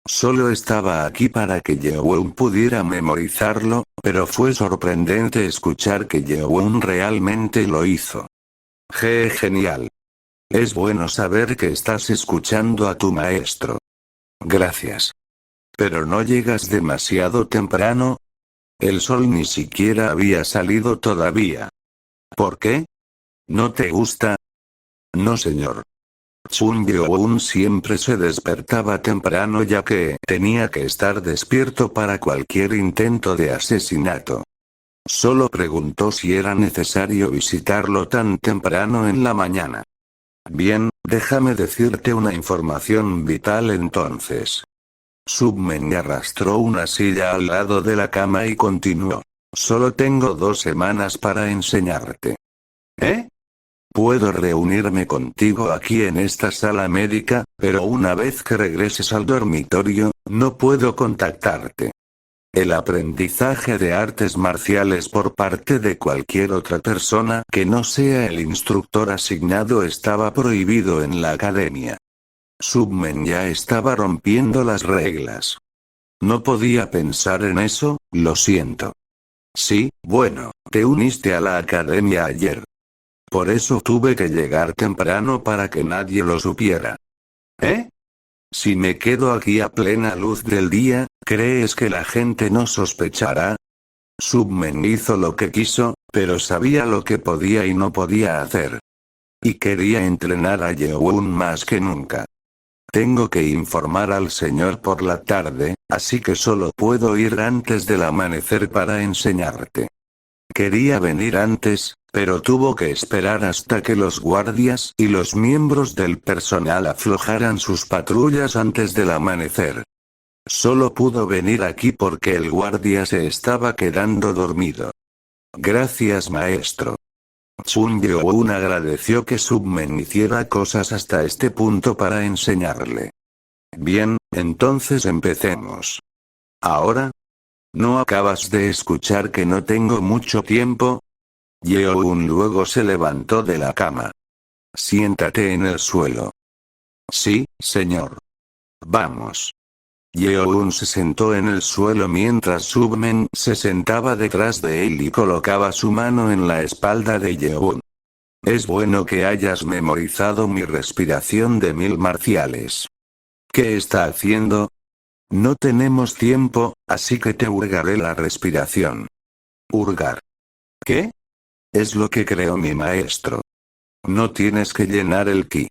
Solo estaba aquí para que Yeowon pudiera memorizarlo, pero fue sorprendente escuchar que Yeowon realmente lo hizo. Genial. Es bueno saber que estás escuchando a tu maestro. Gracias. Pero no llegas demasiado temprano. El sol ni siquiera había salido todavía. ¿Por qué? ¿No te gusta? No, señor. Chun Yeowon siempre se despertaba temprano ya que tenía que estar despierto para cualquier intento de asesinato. Solo preguntó si era necesario visitarlo tan temprano en la mañana. Bien, déjame decirte una información vital entonces. Submen arrastró una silla al lado de la cama y continuó. Solo tengo 2 semanas para enseñarte. ¿Eh? Puedo reunirme contigo aquí en esta sala médica, pero una vez que regreses al dormitorio, no puedo contactarte. El aprendizaje de artes marciales por parte de cualquier otra persona que no sea el instructor asignado estaba prohibido en la academia. Submen ya estaba rompiendo las reglas. No podía pensar en eso, lo siento. Sí, bueno, te uniste a la academia ayer. Por eso tuve que llegar temprano para que nadie lo supiera. ¿Eh? Si me quedo aquí a plena luz del día, ¿crees que la gente no sospechará? Submen hizo lo que quiso, pero sabía lo que podía y no podía hacer. Y quería entrenar a Yeowon más que nunca. Tengo que informar al señor por la tarde, así que solo puedo ir antes del amanecer para enseñarte. Quería venir antes, pero tuvo que esperar hasta que los guardias y los miembros del personal aflojaran sus patrullas antes del amanecer. Solo pudo venir aquí porque el guardia se estaba quedando dormido. Gracias, maestro. Chun Yeowon agradeció que Submen hiciera cosas hasta este punto para enseñarle. Bien, entonces empecemos. Ahora, ¿no acabas de escuchar que no tengo mucho tiempo? Yeowon luego se levantó de la cama. Siéntate en el suelo. Sí, señor. Vamos. Yeowon se sentó en el suelo mientras Submen se sentaba detrás de él y colocaba su mano en la espalda de Yeowon. Es bueno que hayas memorizado mi respiración de 1000 marciales. ¿Qué está haciendo? No tenemos tiempo, así que te hurgaré la respiración. ¿Hurgar? ¿Qué? Es lo que creó mi maestro. No tienes que llenar el ki.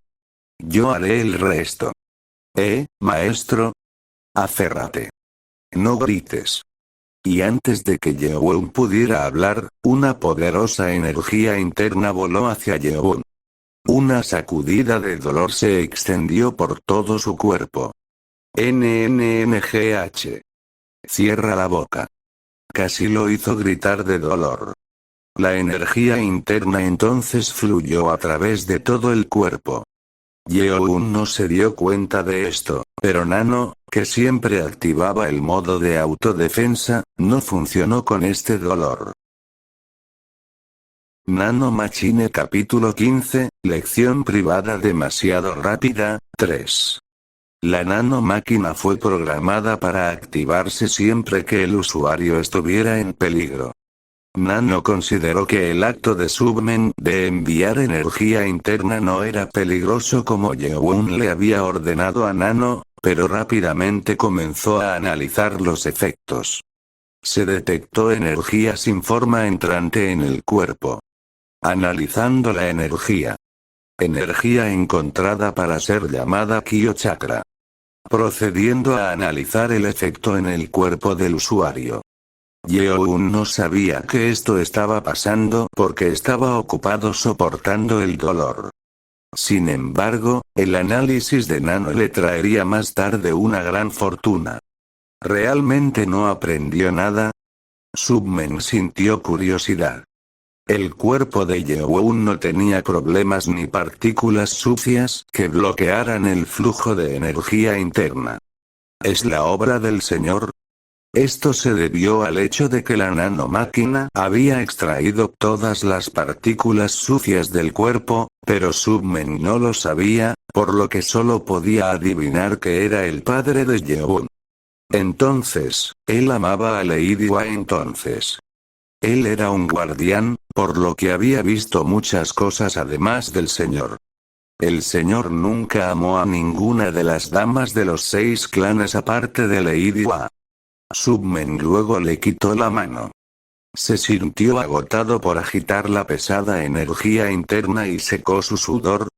Yo haré el resto. Maestro? Aférrate. No grites. Y antes de que Yeowon pudiera hablar, una poderosa energía interna voló hacia Yeowon. Una sacudida de dolor se extendió por todo su cuerpo. NNNGH. Cierra la boca. Casi lo hizo gritar de dolor. La energía interna entonces fluyó a través de todo el cuerpo. Yeowon no se dio cuenta de esto, pero Nano, que siempre activaba el modo de autodefensa, no funcionó con este dolor. Nano Machine capítulo 15, lección privada demasiado rápida, 3. La nano máquina fue programada para activarse siempre que el usuario estuviera en peligro. Nano consideró que el acto de Submen de enviar energía interna no era peligroso como Yeowon le había ordenado a Nano, pero rápidamente comenzó a analizar los efectos. Se detectó energía sin forma entrante en el cuerpo. Analizando la energía. Energía encontrada para ser llamada Ki o Chakra. Procediendo a analizar el efecto en el cuerpo del usuario. Yeowon no sabía que esto estaba pasando porque estaba ocupado soportando el dolor. Sin embargo, el análisis de Nano le traería más tarde una gran fortuna. ¿Realmente no aprendió nada? Submen sintió curiosidad. El cuerpo de Yeowon no tenía problemas ni partículas sucias que bloquearan el flujo de energía interna. ¿Es la obra del Señor? Esto se debió al hecho de que la nanomáquina había extraído todas las partículas sucias del cuerpo, pero Submen no lo sabía, por lo que solo podía adivinar que era el padre de Yeon. Entonces, él amaba a Lady Hwa entonces. Él era un guardián, por lo que había visto muchas cosas además del señor. El señor nunca amó a ninguna de las damas de los 6 clanes aparte de Lady Hwa. Submen luego le quitó la mano. Se sintió agotado por agitar la pesada energía interna y secó su sudor.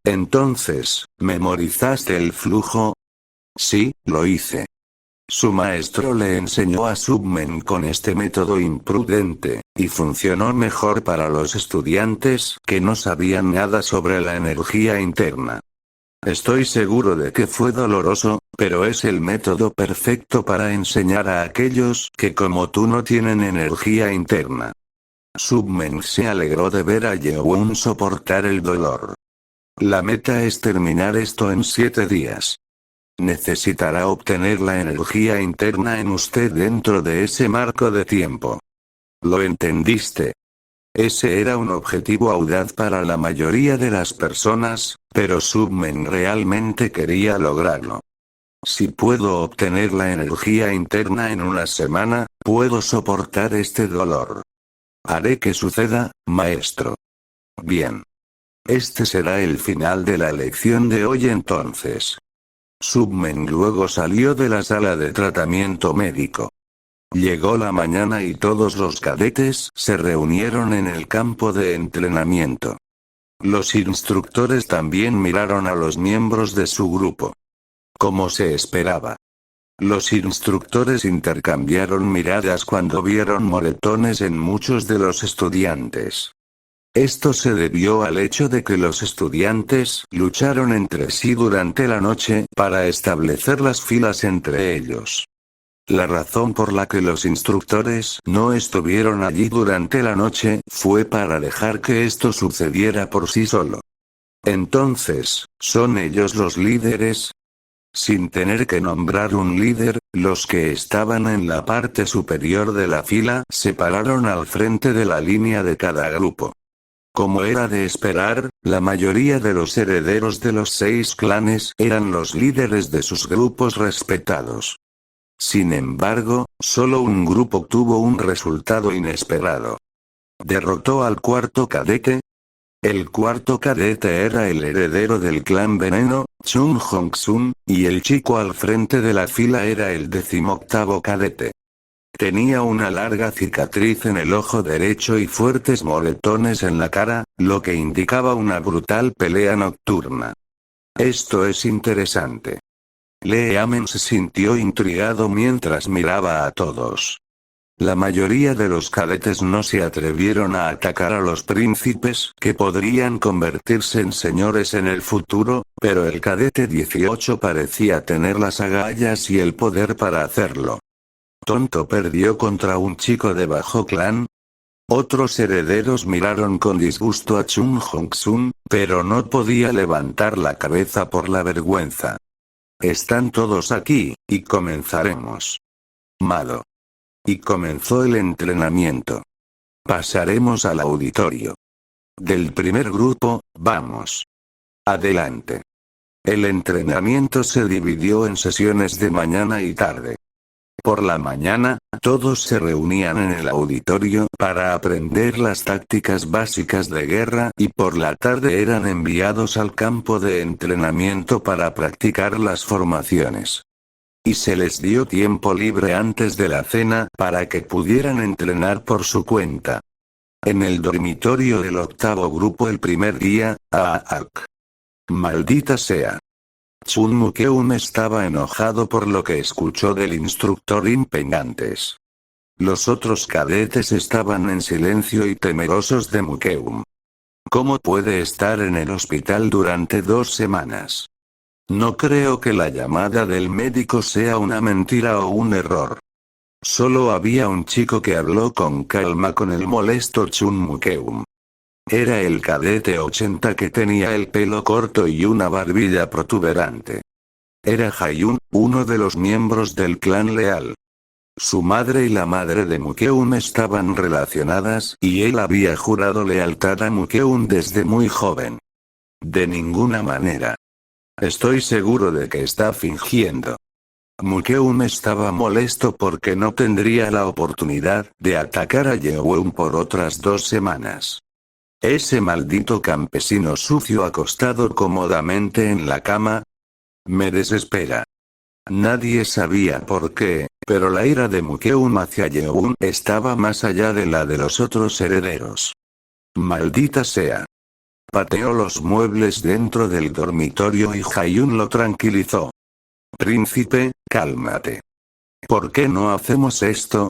Entonces, ¿memorizaste el flujo? Sí, lo hice. Su maestro le enseñó a Submen con este método imprudente, y funcionó mejor para los estudiantes que no sabían nada sobre la energía interna. Estoy seguro de que fue doloroso, pero es el método perfecto para enseñar a aquellos que como tú no tienen energía interna. Submen se alegró de ver a Yeon soportar el dolor. La meta es terminar esto en 7 días. Necesitará obtener la energía interna en usted dentro de ese marco de tiempo. ¿Lo entendiste? Ese era un objetivo audaz para la mayoría de las personas, pero Submen realmente quería lograrlo. Si puedo obtener la energía interna en una semana, puedo soportar este dolor. Haré que suceda, maestro. Bien. Este será el final de la lección de hoy entonces. Submen luego salió de la sala de tratamiento médico. Llegó la mañana y todos los cadetes se reunieron en el campo de entrenamiento. Los instructores también miraron a los miembros de su grupo. Como se esperaba. Los instructores intercambiaron miradas cuando vieron moretones en muchos de los estudiantes. Esto se debió al hecho de que los estudiantes lucharon entre sí durante la noche para establecer las filas entre ellos. La razón por la que los instructores no estuvieron allí durante la noche fue para dejar que esto sucediera por sí solo. Entonces, ¿son ellos los líderes? Sin tener que nombrar un líder, los que estaban en la parte superior de la fila se pararon al frente de la línea de cada grupo. Como era de esperar, la mayoría de los herederos de los 6 clanes eran los líderes de sus grupos respetados. Sin embargo, solo un grupo tuvo un resultado inesperado. Derrotó al cuarto cadete. El cuarto cadete era el heredero del clan Veneno, Chung Hong-sun, y el chico al frente de la fila era el 18º cadete. Tenía una larga cicatriz en el ojo derecho y fuertes moretones en la cara, lo que indicaba una brutal pelea nocturna. Esto es interesante. Lee Amen se sintió intrigado mientras miraba a todos. La mayoría de los cadetes no se atrevieron a atacar a los príncipes que podrían convertirse en señores en el futuro, pero el cadete 18 parecía tener las agallas y el poder para hacerlo. ¿Tonto perdió contra un chico de bajo clan? Otros herederos miraron con disgusto a Chung Hong-sun, pero no podía levantar la cabeza por la vergüenza. Están todos aquí, y comenzaremos. Mado. Y comenzó el entrenamiento. Pasaremos al auditorio. Del primer grupo, vamos. Adelante. El entrenamiento se dividió en sesiones de mañana y tarde. Por la mañana, todos se reunían en el auditorio para aprender las tácticas básicas de guerra y por la tarde eran enviados al campo de entrenamiento para practicar las formaciones. Y se les dio tiempo libre antes de la cena para que pudieran entrenar por su cuenta. En el dormitorio del 8º grupo el primer día, Maldita sea. Chun Mukeum estaba enojado por lo que escuchó del instructor impenantes. Los otros cadetes estaban en silencio y temerosos de Mukeum. ¿Cómo puede estar en el hospital durante 2 semanas? No creo que la llamada del médico sea una mentira o un error. Solo había un chico que habló con calma con el molesto Chun Mukeum. Era el cadete 80 que tenía el pelo corto y una barbilla protuberante. Era Hayun, uno de los miembros del clan leal. Su madre y la madre de Mukeun estaban relacionadas y él había jurado lealtad a Mukeun desde muy joven. De ninguna manera. Estoy seguro de que está fingiendo. Mukeun estaba molesto porque no tendría la oportunidad de atacar a Yeon por otras 2 semanas. Ese maldito campesino sucio acostado cómodamente en la cama. Me desespera. Nadie sabía por qué, pero la ira de Mukeun hacia Yeon estaba más allá de la de los otros herederos. Maldita sea. Pateó los muebles dentro del dormitorio y Hayun lo tranquilizó. Príncipe, cálmate. ¿Por qué no hacemos esto?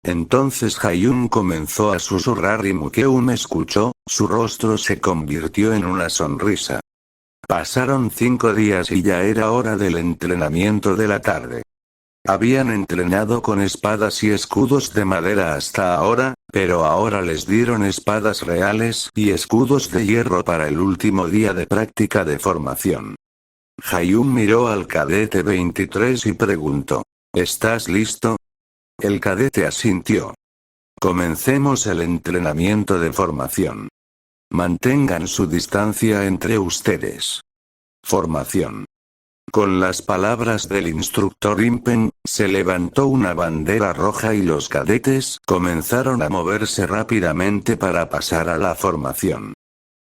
Entonces Hayun comenzó a susurrar y Mukeun escuchó, su rostro se convirtió en una sonrisa. Pasaron 5 días y ya era hora del entrenamiento de la tarde. Habían entrenado con espadas y escudos de madera hasta ahora, pero ahora les dieron espadas reales y escudos de hierro para el último día de práctica de formación. Hayun miró al cadete 23 y preguntó: ¿Estás listo? El cadete asintió. Comencemos el entrenamiento de formación. Mantengan su distancia entre ustedes. Formación. Con las palabras del instructor Impen, se levantó una bandera roja y los cadetes comenzaron a moverse rápidamente para pasar a la formación.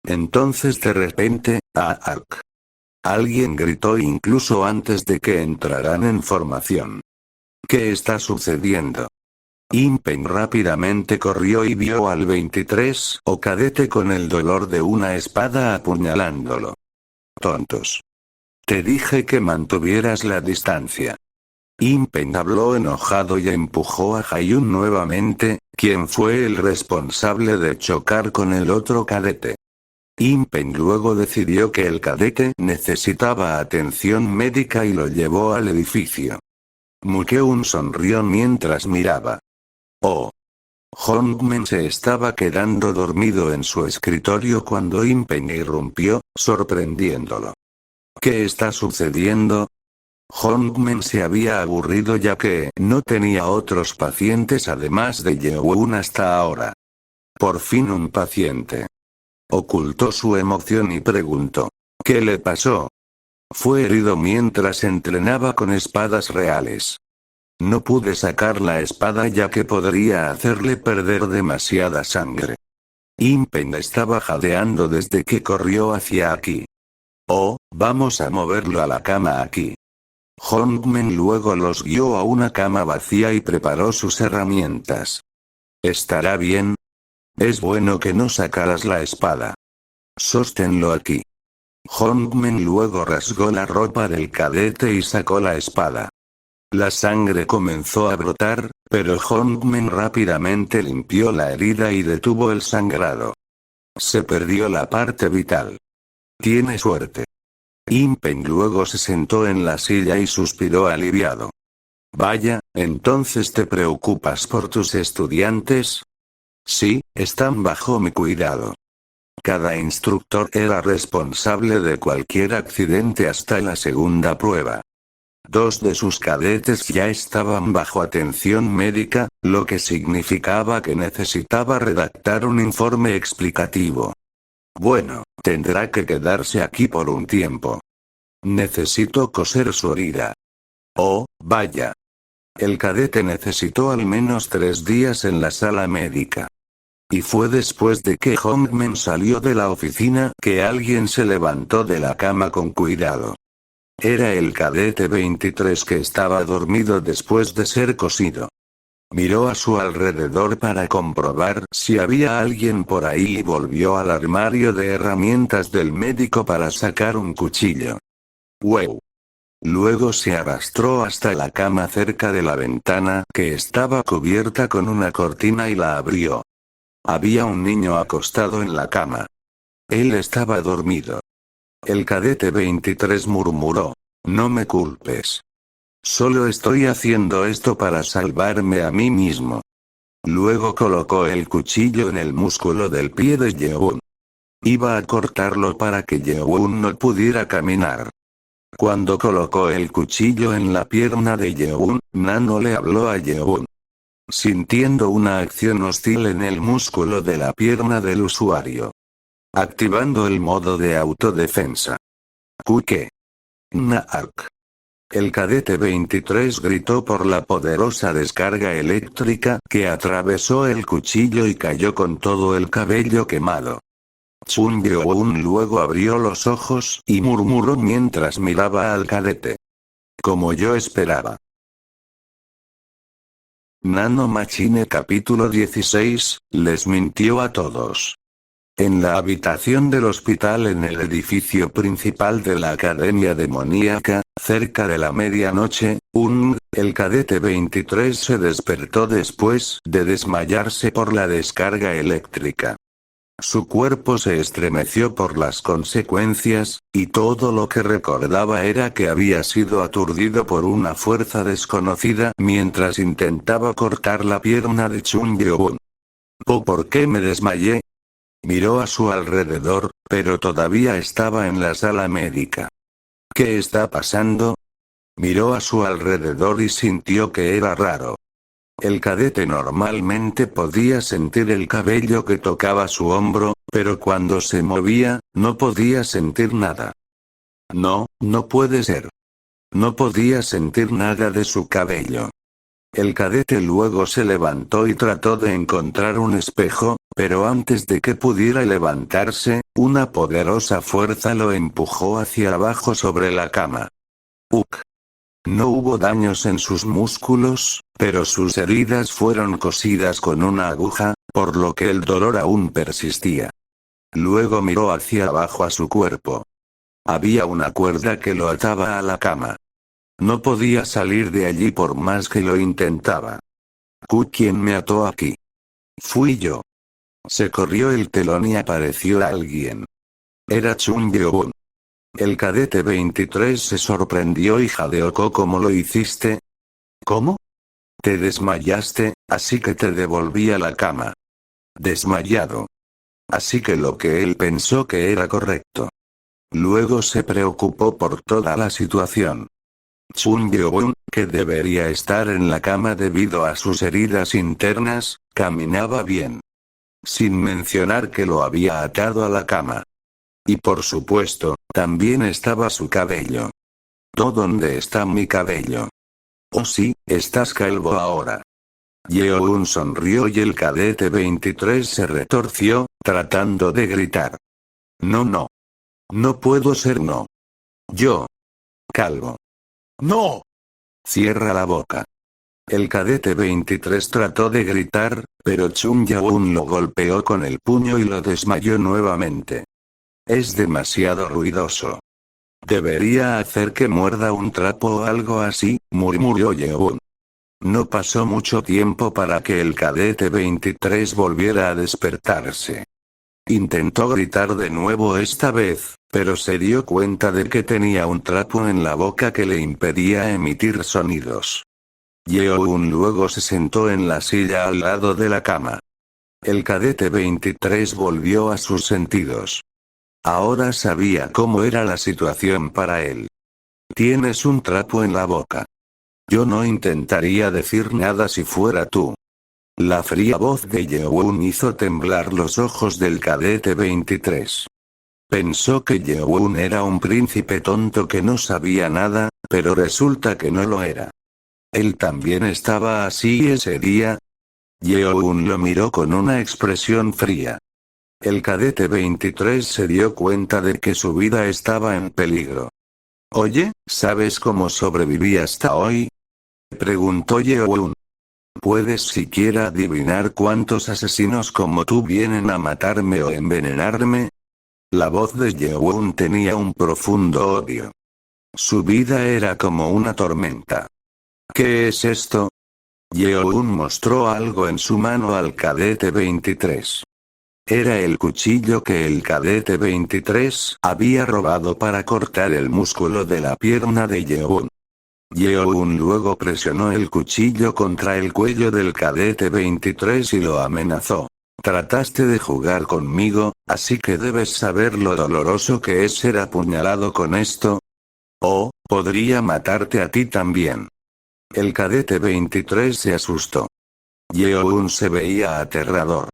Entonces de repente, ¡Ark! Alguien gritó incluso antes de que entraran en formación. ¿Qué está sucediendo? Impen rápidamente corrió y vio al 23 o cadete con el dolor de una espada apuñalándolo. Tontos. Te dije que mantuvieras la distancia. Impen habló enojado y empujó a Hayun nuevamente, quien fue el responsable de chocar con el otro cadete. Impen luego decidió que el cadete necesitaba atención médica y lo llevó al edificio. Mukeun sonrió mientras miraba. Oh. Hongmen se estaba quedando dormido en su escritorio cuando Impen irrumpió, sorprendiéndolo. ¿Qué está sucediendo? Hongmen se había aburrido ya que no tenía otros pacientes además de Yeon hasta ahora. Por fin un paciente. Ocultó su emoción y preguntó: ¿Qué le pasó? Fue herido mientras entrenaba con espadas reales. No pude sacar la espada ya que podría hacerle perder demasiada sangre. Impen estaba jadeando desde que corrió hacia aquí. Oh, vamos a moverlo a la cama aquí. Hongmen luego los guió a una cama vacía y preparó sus herramientas. ¿Estará bien? Es bueno que no sacaras la espada. Sosténlo aquí. Hongmen luego rasgó la ropa del cadete y sacó la espada. La sangre comenzó a brotar, pero Hongmen rápidamente limpió la herida y detuvo el sangrado. Se perdió la parte vital. Tiene suerte. Impen luego se sentó en la silla y suspiró aliviado. Vaya, ¿entonces te preocupas por tus estudiantes? Sí, están bajo mi cuidado. Cada instructor era responsable de cualquier accidente hasta la segunda prueba. 2 de sus cadetes ya estaban bajo atención médica, lo que significaba que necesitaba redactar un informe explicativo. Bueno, tendrá que quedarse aquí por un tiempo. Necesito coser su herida. Oh, vaya. El cadete necesitó al menos 3 días en la sala médica. Y fue después de que Hongmen salió de la oficina que alguien se levantó de la cama con cuidado. Era el cadete 23 que estaba dormido después de ser cosido. Miró a su alrededor para comprobar si había alguien por ahí y volvió al armario de herramientas del médico para sacar un cuchillo. ¡Wow! Luego se arrastró hasta la cama cerca de la ventana que estaba cubierta con una cortina y la abrió. Había un niño acostado en la cama. Él estaba dormido. El cadete 23 murmuró: No me culpes. Solo estoy haciendo esto para salvarme a mí mismo. Luego colocó el cuchillo en el músculo del pie de Yeon. Iba a cortarlo para que Yeon no pudiera caminar. Cuando colocó el cuchillo en la pierna de Yeon, Nano le habló a Yeon. Sintiendo una acción hostil en el músculo de la pierna del usuario. Activando el modo de autodefensa. Kuke. Naak. El cadete 23 gritó por la poderosa descarga eléctrica que atravesó el cuchillo y cayó con todo el cabello quemado. Chun Yeon luego abrió los ojos y murmuró mientras miraba al cadete. Como yo esperaba. Nano Machine capítulo 16, les mintió a todos. En la habitación del hospital en el edificio principal de la Academia Demoníaca, cerca de la medianoche, el cadete 23 se despertó después de desmayarse por la descarga eléctrica. Su cuerpo se estremeció por las consecuencias, y todo lo que recordaba era que había sido aturdido por una fuerza desconocida mientras intentaba cortar la pierna de Chun Yeon. ¿Por qué me desmayé? Miró a su alrededor, pero todavía estaba en la sala médica. ¿Qué está pasando? Miró a su alrededor y sintió que era raro. El cadete normalmente podía sentir el cabello que tocaba su hombro, pero cuando se movía, no podía sentir nada. No, no puede ser. No podía sentir nada de su cabello. El cadete luego se levantó y trató de encontrar un espejo, pero antes de que pudiera levantarse, una poderosa fuerza lo empujó hacia abajo sobre la cama. No hubo daños en sus músculos, pero sus heridas fueron cosidas con una aguja, por lo que el dolor aún persistía. Luego miró hacia abajo a su cuerpo. Había una cuerda que lo ataba a la cama. No podía salir de allí por más que lo intentaba. ¿Quién me ató aquí? Fui yo. Se corrió el telón y apareció alguien. Era Chun Yeon. El cadete 23 se sorprendió y jadeó. ¿Cómo lo hiciste? ¿Cómo? Te desmayaste, así que te devolví a la cama. Desmayado. Así que lo que él pensó que era correcto. Luego se preocupó por toda la situación. Chun Yeon, que debería estar en la cama debido a sus heridas internas, caminaba bien. Sin mencionar que lo había atado a la cama. Y por supuesto, también estaba su cabello. ¿Dónde está mi cabello? Oh sí, estás calvo ahora. Yeon sonrió y el cadete 23 se retorció, tratando de gritar. No. No puedo ser no. Yo. Calvo. ¡No! Cierra la boca. El cadete 23 trató de gritar, pero Chun Yeon lo golpeó con el puño y lo desmayó nuevamente. Es demasiado ruidoso. Debería hacer que muerda un trapo o algo así, murmuró Yeon. No pasó mucho tiempo para que el cadete 23 volviera a despertarse. Intentó gritar de nuevo esta vez, pero se dio cuenta de que tenía un trapo en la boca que le impedía emitir sonidos. Yeon luego se sentó en la silla al lado de la cama. El cadete 23 volvió a sus sentidos. Ahora sabía cómo era la situación para él. Tienes un trapo en la boca. Yo no intentaría decir nada si fuera tú. La fría voz de Yeon hizo temblar los ojos del cadete 23. Pensó que Yeon era un príncipe tonto que no sabía nada, pero resulta que no lo era. Él también estaba así ese día. Yeon lo miró con una expresión fría. El cadete 23 se dio cuenta de que su vida estaba en peligro. Oye, ¿sabes cómo sobreviví hasta hoy? Preguntó Yeon. ¿Puedes siquiera adivinar cuántos asesinos como tú vienen a matarme o envenenarme? La voz de Yeon tenía un profundo odio. Su vida era como una tormenta. ¿Qué es esto? Yeon mostró algo en su mano al cadete 23. Era el cuchillo que el cadete 23 había robado para cortar el músculo de la pierna de Yeon. Yeon luego presionó el cuchillo contra el cuello del cadete 23 y lo amenazó. Trataste de jugar conmigo, así que debes saber lo doloroso que es ser apuñalado con esto. Oh, podría matarte a ti también. El cadete 23 se asustó. Yeoun se veía aterrador.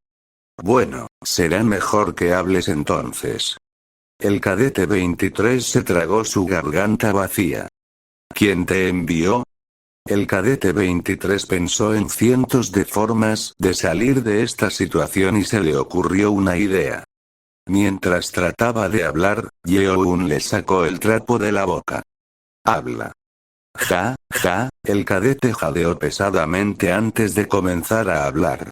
Bueno, será mejor que hables entonces. El cadete 23 se tragó su garganta vacía. ¿Quién te envió? El cadete 23 pensó en cientos de formas de salir de esta situación y se le ocurrió una idea. Mientras trataba de hablar, Yeoun le sacó el trapo de la boca. Habla. Ja, ja, el cadete jadeó pesadamente antes de comenzar a hablar.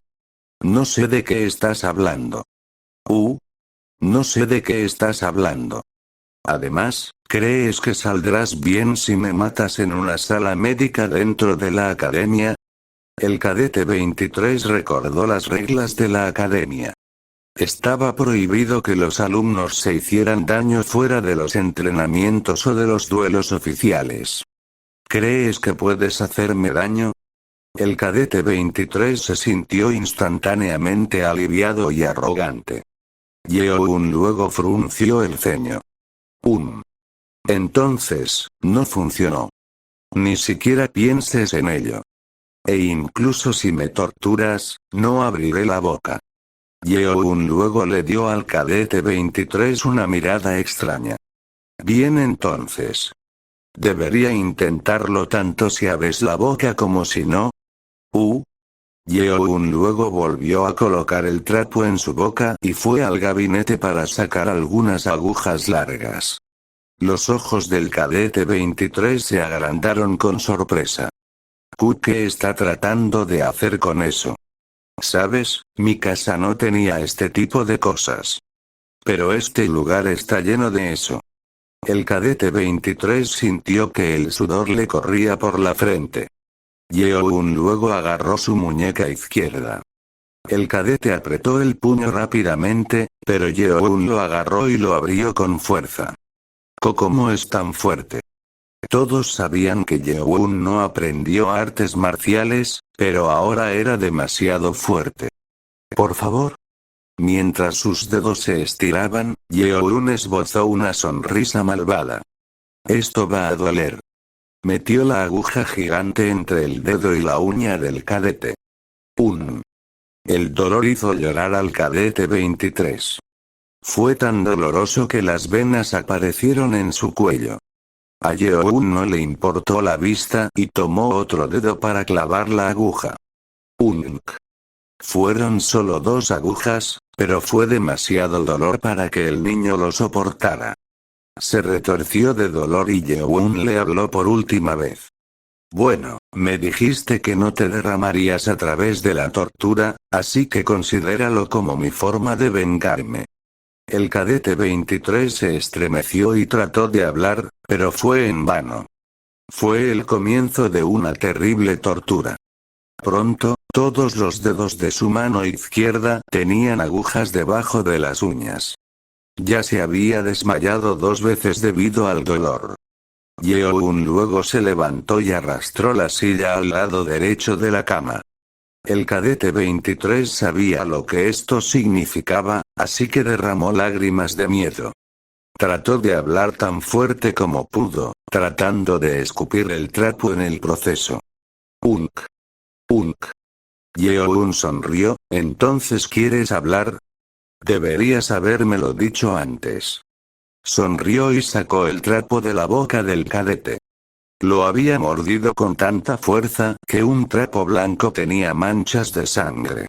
No sé de qué estás hablando. No sé de qué estás hablando. Además, ¿crees que saldrás bien si me matas en una sala médica dentro de la academia? El cadete 23 recordó las reglas de la academia. Estaba prohibido que los alumnos se hicieran daño fuera de los entrenamientos o de los duelos oficiales. ¿Crees que puedes hacerme daño? El cadete 23 se sintió instantáneamente aliviado y arrogante. Yeoun luego frunció el ceño. Entonces, no funcionó. Ni siquiera pienses en ello. E incluso si me torturas, no abriré la boca. Yeoun luego le dio al cadete 23 una mirada extraña. Bien entonces. Debería intentarlo tanto si abres la boca como si no. Yeoun luego volvió a colocar el trapo en su boca y fue al gabinete para sacar algunas agujas largas. Los ojos del cadete 23 se agrandaron con sorpresa. ¿Qué está tratando de hacer con eso? ¿Sabes? Mi casa no tenía este tipo de cosas. Pero este lugar está lleno de eso. El cadete 23 sintió que el sudor le corría por la frente. Yeoun luego agarró su muñeca izquierda. El cadete apretó el puño rápidamente, pero Yeoun lo agarró y lo abrió con fuerza. ¿Cómo es tan fuerte? Todos sabían que Yeoun no aprendió artes marciales, pero ahora era demasiado fuerte. Por favor. Mientras sus dedos se estiraban, Yeoun esbozó una sonrisa malvada. Esto va a doler. Metió la aguja gigante entre el dedo y la uña del cadete. El dolor hizo llorar al cadete 23. Fue tan doloroso que las venas aparecieron en su cuello. A Yeoun no le importó la vista y tomó otro dedo para clavar la aguja. Fueron solo 2 agujas, pero fue demasiado dolor para que el niño lo soportara. Se retorció de dolor y Yeoun le habló por última vez. Bueno, me dijiste que no te derramarías a través de la tortura, así que considéralo como mi forma de vengarme. El cadete 23 se estremeció y trató de hablar, pero fue en vano. Fue el comienzo de una terrible tortura. Pronto, todos los dedos de su mano izquierda tenían agujas debajo de las uñas. Ya se había desmayado 2 veces debido al dolor. Yeoun luego se levantó y arrastró la silla al lado derecho de la cama. El cadete 23 sabía lo que esto significaba, así que derramó lágrimas de miedo. Trató de hablar tan fuerte como pudo, tratando de escupir el trapo en el proceso. Yeoun sonrió. ¿Entonces quieres hablar? Deberías habérmelo dicho antes. Sonrió y sacó el trapo de la boca del cadete. Lo había mordido con tanta fuerza que un trapo blanco tenía manchas de sangre.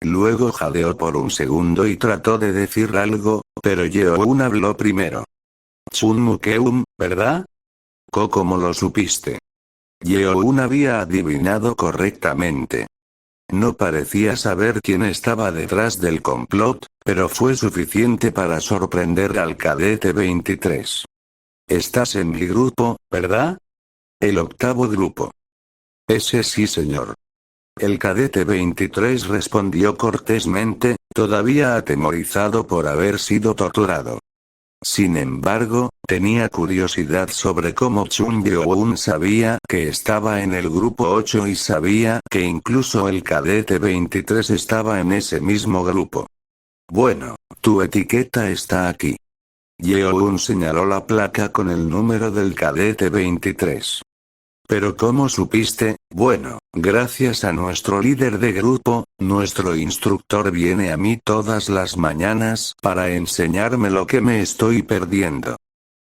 Luego jadeó por un segundo y trató de decir algo, pero Yeoun habló primero. Chunmukeum, ¿verdad? ¿Cómo lo supiste? Yeoun había adivinado correctamente. No parecía saber quién estaba detrás del complot, pero fue suficiente para sorprender al cadete 23. Estás en mi grupo, ¿verdad? El 8º grupo. Ese sí, señor. El cadete 23 respondió cortésmente, todavía atemorizado por haber sido torturado. Sin embargo, tenía curiosidad sobre cómo Chun Yeoun sabía que estaba en el grupo 8 y sabía que incluso el cadete 23 estaba en ese mismo grupo. Bueno, tu etiqueta está aquí. Yeoun señaló la placa con el número del cadete 23. ¿Pero cómo supiste? Bueno, gracias a nuestro líder de grupo, nuestro instructor viene a mí todas las mañanas para enseñarme lo que me estoy perdiendo.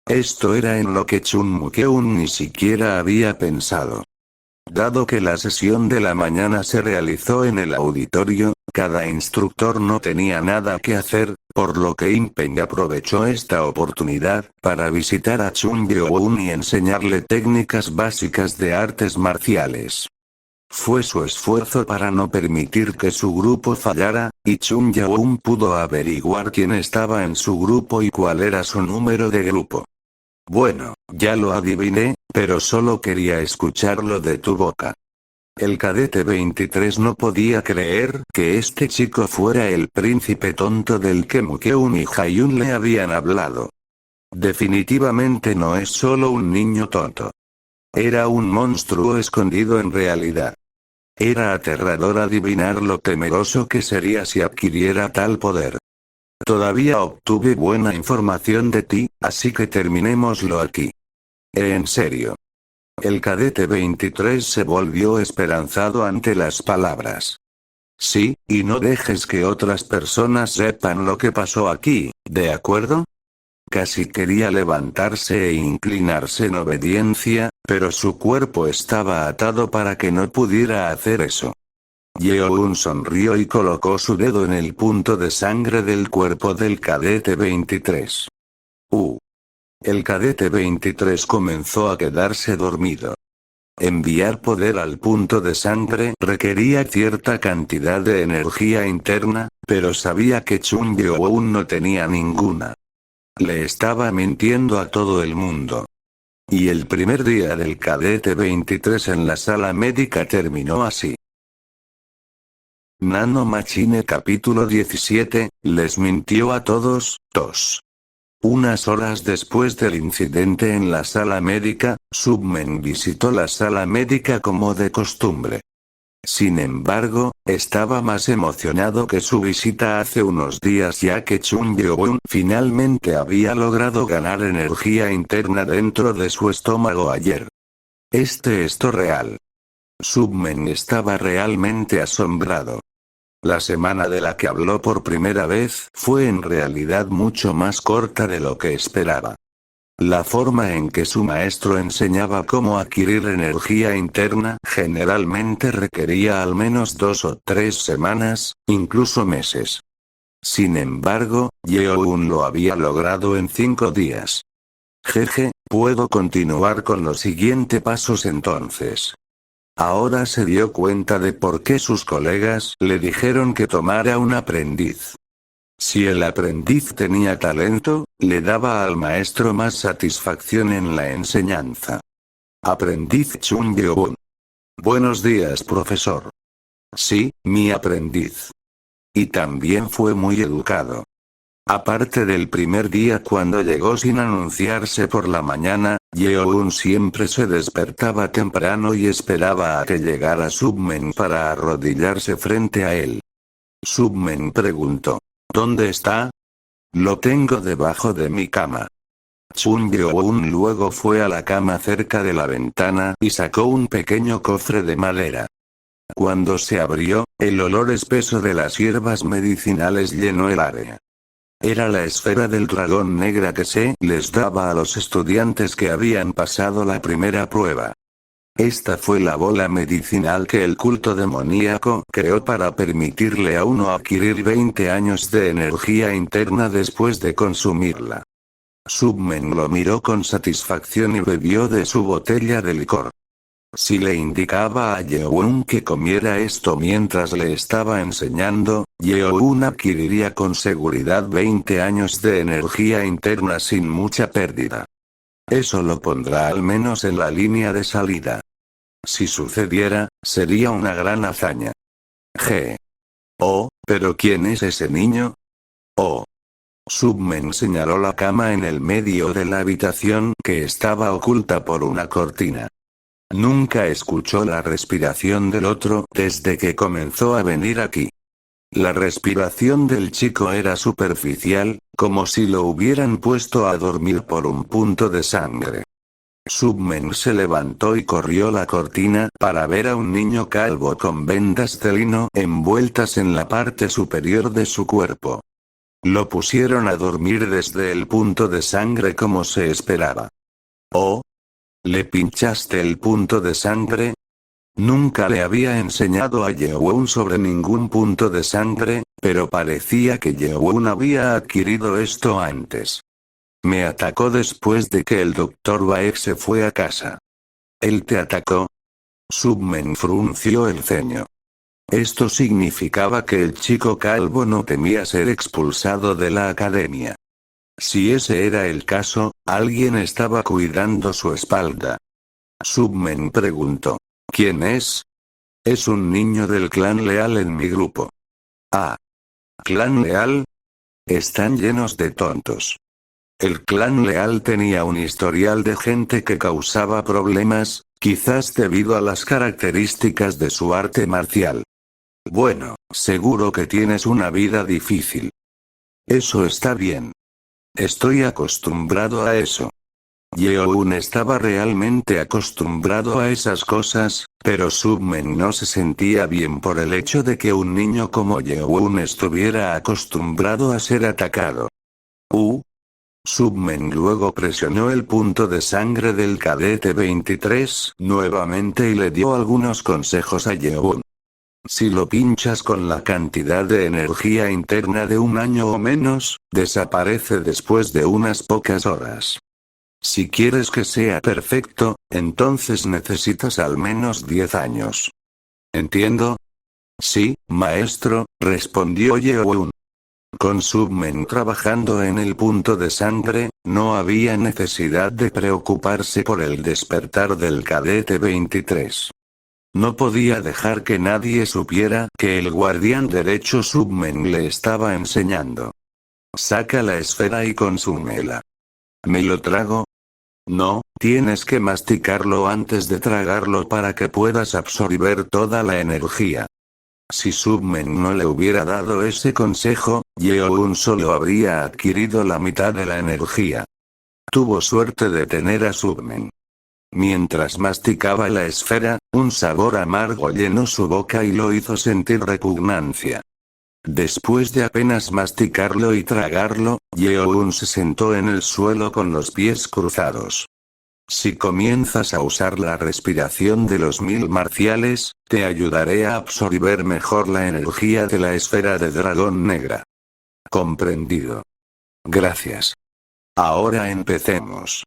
Esto era en lo que Chun Mukeun ni siquiera había pensado. Dado que la sesión de la mañana se realizó en el auditorio, cada instructor no tenía nada que hacer, por lo que Impeng aprovechó esta oportunidad para visitar a Chun Yeoun y enseñarle técnicas básicas de artes marciales. Fue su esfuerzo para no permitir que su grupo fallara, y Chun Yeoun pudo averiguar quién estaba en su grupo y cuál era su número de grupo. Bueno, ya lo adiviné, pero solo quería escucharlo de tu boca. El cadete 23 no podía creer que este chico fuera el príncipe tonto del que Mukeun y Hayun le habían hablado. Definitivamente no es solo un niño tonto. Era un monstruo escondido en realidad. Era aterrador adivinar lo temeroso que sería si adquiriera tal poder. Todavía obtuve buena información de ti, así que terminémoslo aquí. En serio. El cadete 23 se volvió esperanzado ante las palabras. Sí, y no dejes que otras personas sepan lo que pasó aquí, ¿de acuerdo? Casi quería levantarse e inclinarse en obediencia, pero su cuerpo estaba atado para que no pudiera hacer eso. Yeoun sonrió y colocó su dedo en el punto de sangre del cuerpo del cadete 23. El cadete 23 comenzó a quedarse dormido. Enviar poder al punto de sangre requería cierta cantidad de energía interna, pero sabía que Chun Yeoun no tenía ninguna. Le estaba mintiendo a todo el mundo. Y el primer día del cadete 23 en la sala médica terminó así. Nano Machine capítulo 17, les mintió a todos, tos. Unas horas después del incidente en la sala médica, Submen visitó la sala médica como de costumbre. Sin embargo, estaba más emocionado que su visita hace unos días ya que Chun Yeoun finalmente había logrado ganar energía interna dentro de su estómago ayer. ¿Esto real? Submen estaba realmente asombrado. La semana de la que habló por primera vez fue en realidad mucho más corta de lo que esperaba. La forma en que su maestro enseñaba cómo adquirir energía interna generalmente requería al menos 2 o 3 semanas, incluso meses. Sin embargo, Yeoun lo había logrado en 5 días. Jeje, puedo continuar con los siguientes pasos entonces. Ahora se dio cuenta de por qué sus colegas le dijeron que tomara un aprendiz. Si el aprendiz tenía talento, le daba al maestro más satisfacción en la enseñanza. Aprendiz Chun Yeoun. Buenos días, profesor. Sí, mi aprendiz. Y también fue muy educado. Aparte del primer día cuando llegó sin anunciarse por la mañana, Yeoun siempre se despertaba temprano y esperaba a que llegara Submen para arrodillarse frente a él. Submen preguntó. ¿Dónde está? Lo tengo debajo de mi cama. Chun Yeoun luego fue a la cama cerca de la ventana y sacó un pequeño cofre de madera. Cuando se abrió, el olor espeso de las hierbas medicinales llenó el área. Era la esfera del dragón negra que se les daba a los estudiantes que habían pasado la primera prueba. Esta fue la bola medicinal que el culto demoníaco creó para permitirle a uno adquirir 20 años de energía interna después de consumirla. Submen lo miró con satisfacción y bebió de su botella de licor. Si le indicaba a Yeoun que comiera esto mientras le estaba enseñando, Yeoun adquiriría con seguridad 20 años de energía interna sin mucha pérdida. Eso lo pondrá al menos en la línea de salida. Si sucediera, sería una gran hazaña. Oh, ¿pero quién es ese niño? Oh. Submen señaló la cama en el medio de la habitación que estaba oculta por una cortina. Nunca escuchó la respiración del otro desde que comenzó a venir aquí. La respiración del chico era superficial, como si lo hubieran puesto a dormir por un punto de sangre. Submen se levantó y corrió la cortina para ver a un niño calvo con vendas de lino envueltas en la parte superior de su cuerpo. Lo pusieron a dormir desde el punto de sangre como se esperaba. ¿Oh? ¿Le pinchaste el punto de sangre? Nunca le había enseñado a Yeon sobre ningún punto de sangre, pero parecía que Yeon había adquirido esto antes. Me atacó después de que el Dr. Baek se fue a casa. ¿Él te atacó? Submen frunció el ceño. Esto significaba que el chico calvo no temía ser expulsado de la academia. Si ese era el caso, alguien estaba cuidando su espalda. Submen preguntó. ¿Quién es? Es un niño del clan leal en mi grupo. Ah. ¿Clan leal? Están llenos de tontos. El clan leal tenía un historial de gente que causaba problemas, quizás debido a las características de su arte marcial. Bueno, seguro que tienes una vida difícil. Eso está bien. Estoy acostumbrado a eso. Yeon estaba realmente acostumbrado a esas cosas, pero Submen no se sentía bien por el hecho de que un niño como Yeon estuviera acostumbrado a ser atacado. Submen luego presionó el punto de sangre del cadete 23 nuevamente y le dio algunos consejos a Yeon. Si lo pinchas con la cantidad de energía interna de un año o menos, desaparece después de unas pocas horas. Si quieres que sea perfecto, entonces necesitas al menos 10 años. ¿Entiendo? Sí, maestro, respondió Yeon. Con Submen trabajando en el punto de sangre, no había necesidad de preocuparse por el despertar del cadete 23. No podía dejar que nadie supiera que el guardián derecho Submen le estaba enseñando. Saca la esfera y consúmela. ¿Me lo trago? No, tienes que masticarlo antes de tragarlo para que puedas absorber toda la energía. Si Submen no le hubiera dado ese consejo, Yeon solo habría adquirido la mitad de la energía. Tuvo suerte de tener a Submen. Mientras masticaba la esfera, un sabor amargo llenó su boca y lo hizo sentir repugnancia. Después de apenas masticarlo y tragarlo, Yeon se sentó en el suelo con los pies cruzados. Si comienzas a usar la respiración de los 1000 marciales, te ayudaré a absorber mejor la energía de la esfera de dragón negra. Comprendido. Gracias. Ahora empecemos.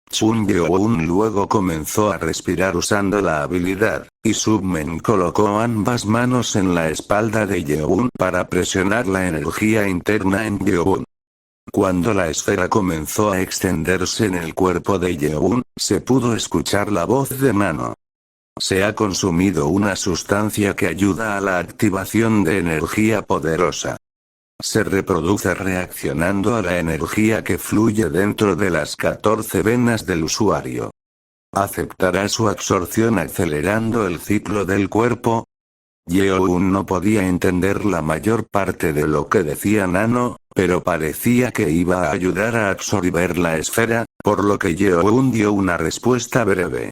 Chun Yeon luego comenzó a respirar usando la habilidad, y Submen colocó ambas manos en la espalda de Yeon para presionar la energía interna en Yeon. Cuando la esfera comenzó a extenderse en el cuerpo de Yeon, se pudo escuchar la voz de Nano. Se ha consumido una sustancia que ayuda a la activación de energía poderosa. Se reproduce reaccionando a la energía que fluye dentro de las 14 venas del usuario. ¿Aceptará su absorción acelerando el ciclo del cuerpo? Yeon no podía entender la mayor parte de lo que decía Nano, pero parecía que iba a ayudar a absorber la esfera, por lo que Yeon dio una respuesta breve.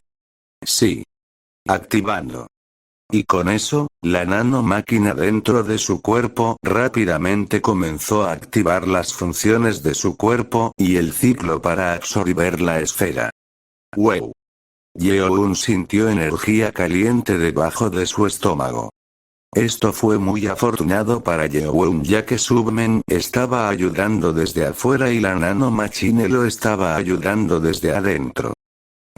Sí. Activando. Y con eso, la nanomáquina dentro de su cuerpo rápidamente comenzó a activar las funciones de su cuerpo y el ciclo para absorber la esfera. ¡Wow! Yeon sintió energía caliente debajo de su estómago. Esto fue muy afortunado para Yeon ya que Submen estaba ayudando desde afuera y la nanomachine lo estaba ayudando desde adentro.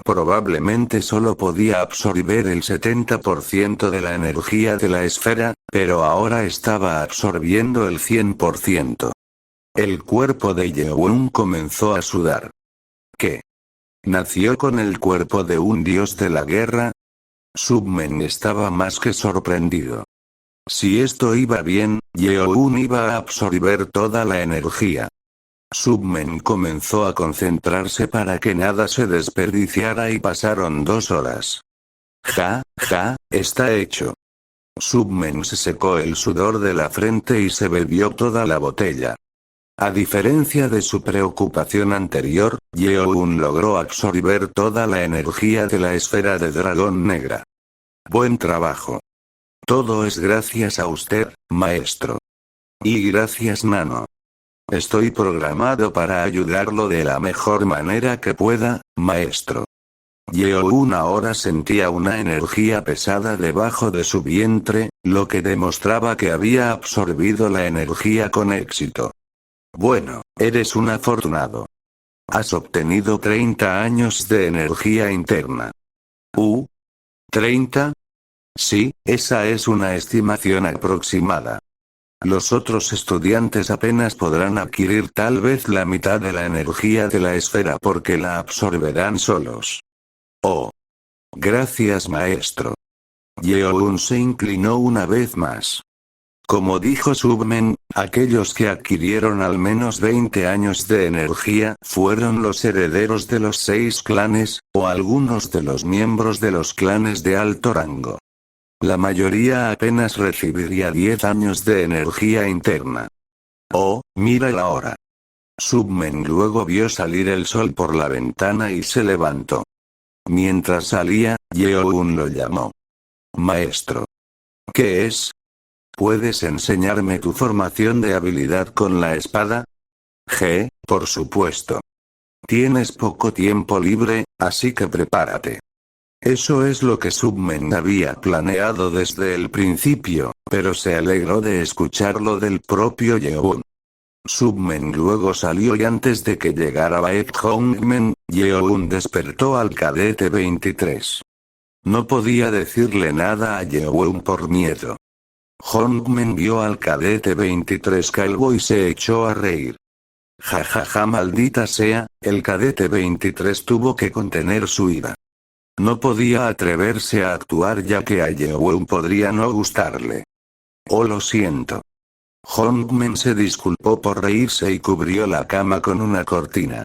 Probablemente solo podía absorber el 70% de la energía de la esfera, pero ahora estaba absorbiendo el 100%. El cuerpo de Yeon comenzó a sudar. ¿Qué? ¿Nació con el cuerpo de un dios de la guerra? Submen estaba más que sorprendido. Si esto iba bien, Yeon iba a absorber toda la energía. Submen comenzó a concentrarse para que nada se desperdiciara y pasaron 2 horas. Ja, está hecho. Submen se secó el sudor de la frente y se bebió toda la botella. A diferencia de su preocupación anterior, Yeoun logró absorber toda la energía de la esfera de dragón negra. Buen trabajo. Todo es gracias a usted, maestro. Y gracias Nano. Estoy programado para ayudarlo de la mejor manera que pueda, maestro. Yeoun ahora sentía una energía pesada debajo de su vientre, lo que demostraba que había absorbido la energía con éxito. Bueno, eres un afortunado. Has obtenido 30 años de energía interna. ¿30? Sí, esa es una estimación aproximada. Los otros estudiantes apenas podrán adquirir tal vez la mitad de la energía de la esfera porque la absorberán solos. Oh. Gracias maestro. Yeoun se inclinó una vez más. Como dijo Submen, aquellos que adquirieron al menos 20 años de energía fueron los herederos de los 6 clanes, o algunos de los miembros de los clanes de alto rango. La mayoría apenas recibiría 10 años de energía interna. Oh, mira la hora. Submen luego vio salir el sol por la ventana y se levantó. Mientras salía, Yeoun lo llamó. Maestro. ¿Qué es? ¿Puedes enseñarme tu formación de habilidad con la espada? Por supuesto. Tienes poco tiempo libre, así que prepárate. Eso es lo que Submen había planeado desde el principio, pero se alegró de escucharlo del propio Yeoun. Submen luego salió y antes de que llegara Baek Hongmen, Yeoun despertó al cadete 23. No podía decirle nada a Yeoun por miedo. Hongmen vio al cadete 23 calvo y se echó a reír. Jajaja, maldita sea, el cadete 23 tuvo que contener su ira. No podía atreverse a actuar ya que a Yeoun podría no gustarle. Oh, lo siento. Hongmen se disculpó por reírse y cubrió la cama con una cortina.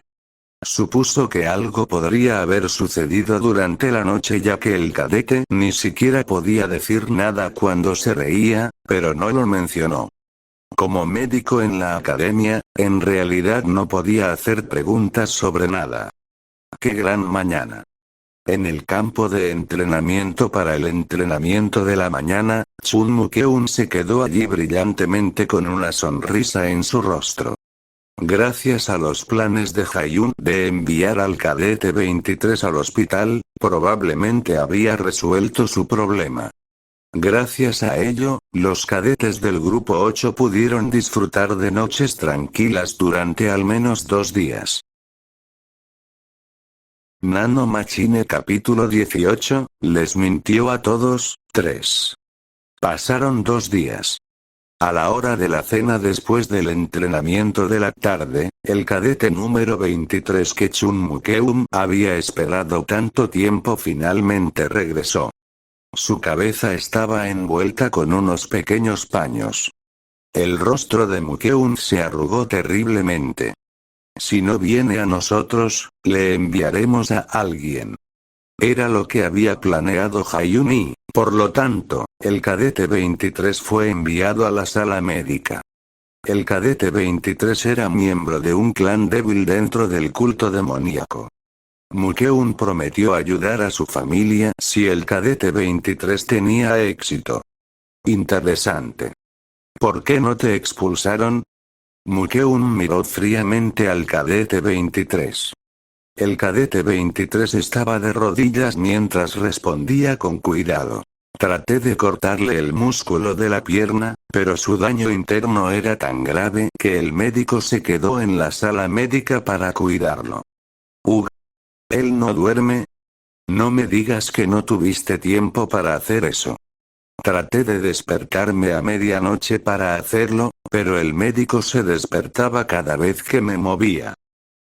Supuso que algo podría haber sucedido durante la noche ya que el cadete ni siquiera podía decir nada cuando se reía, pero no lo mencionó. Como médico en la academia, en realidad no podía hacer preguntas sobre nada. ¡Qué gran mañana! En el campo de entrenamiento para el entrenamiento de la mañana, Chun Mukeun se quedó allí brillantemente con una sonrisa en su rostro. Gracias a los planes de Hayun de enviar al cadete 23 al hospital, probablemente había resuelto su problema. Gracias a ello, los cadetes del grupo 8 pudieron disfrutar de noches tranquilas durante al menos 2 días. Nano Machine capítulo 18, les mintió a todos, 3. Pasaron 2 días. A la hora de la cena después del entrenamiento de la tarde, el cadete número 23 que Chun Mukeum había esperado tanto tiempo finalmente regresó. Su cabeza estaba envuelta con unos pequeños paños. El rostro de Mukeum se arrugó terriblemente. Si no viene a nosotros, le enviaremos a alguien. Era lo que había planeado Hayun y, por lo tanto, el cadete 23 fue enviado a la sala médica. El cadete 23 era miembro de un clan débil dentro del culto demoníaco. Mukeun prometió ayudar a su familia si el cadete 23 tenía éxito. Interesante. ¿Por qué no te expulsaron? Mukeun miró fríamente al cadete 23. El cadete 23 estaba de rodillas mientras respondía con cuidado. Traté de cortarle el músculo de la pierna, pero su daño interno era tan grave que el médico se quedó en la sala médica para cuidarlo. ¿Él no duerme? No me digas que no tuviste tiempo para hacer eso. Traté de despertarme a medianoche para hacerlo, pero el médico se despertaba cada vez que me movía.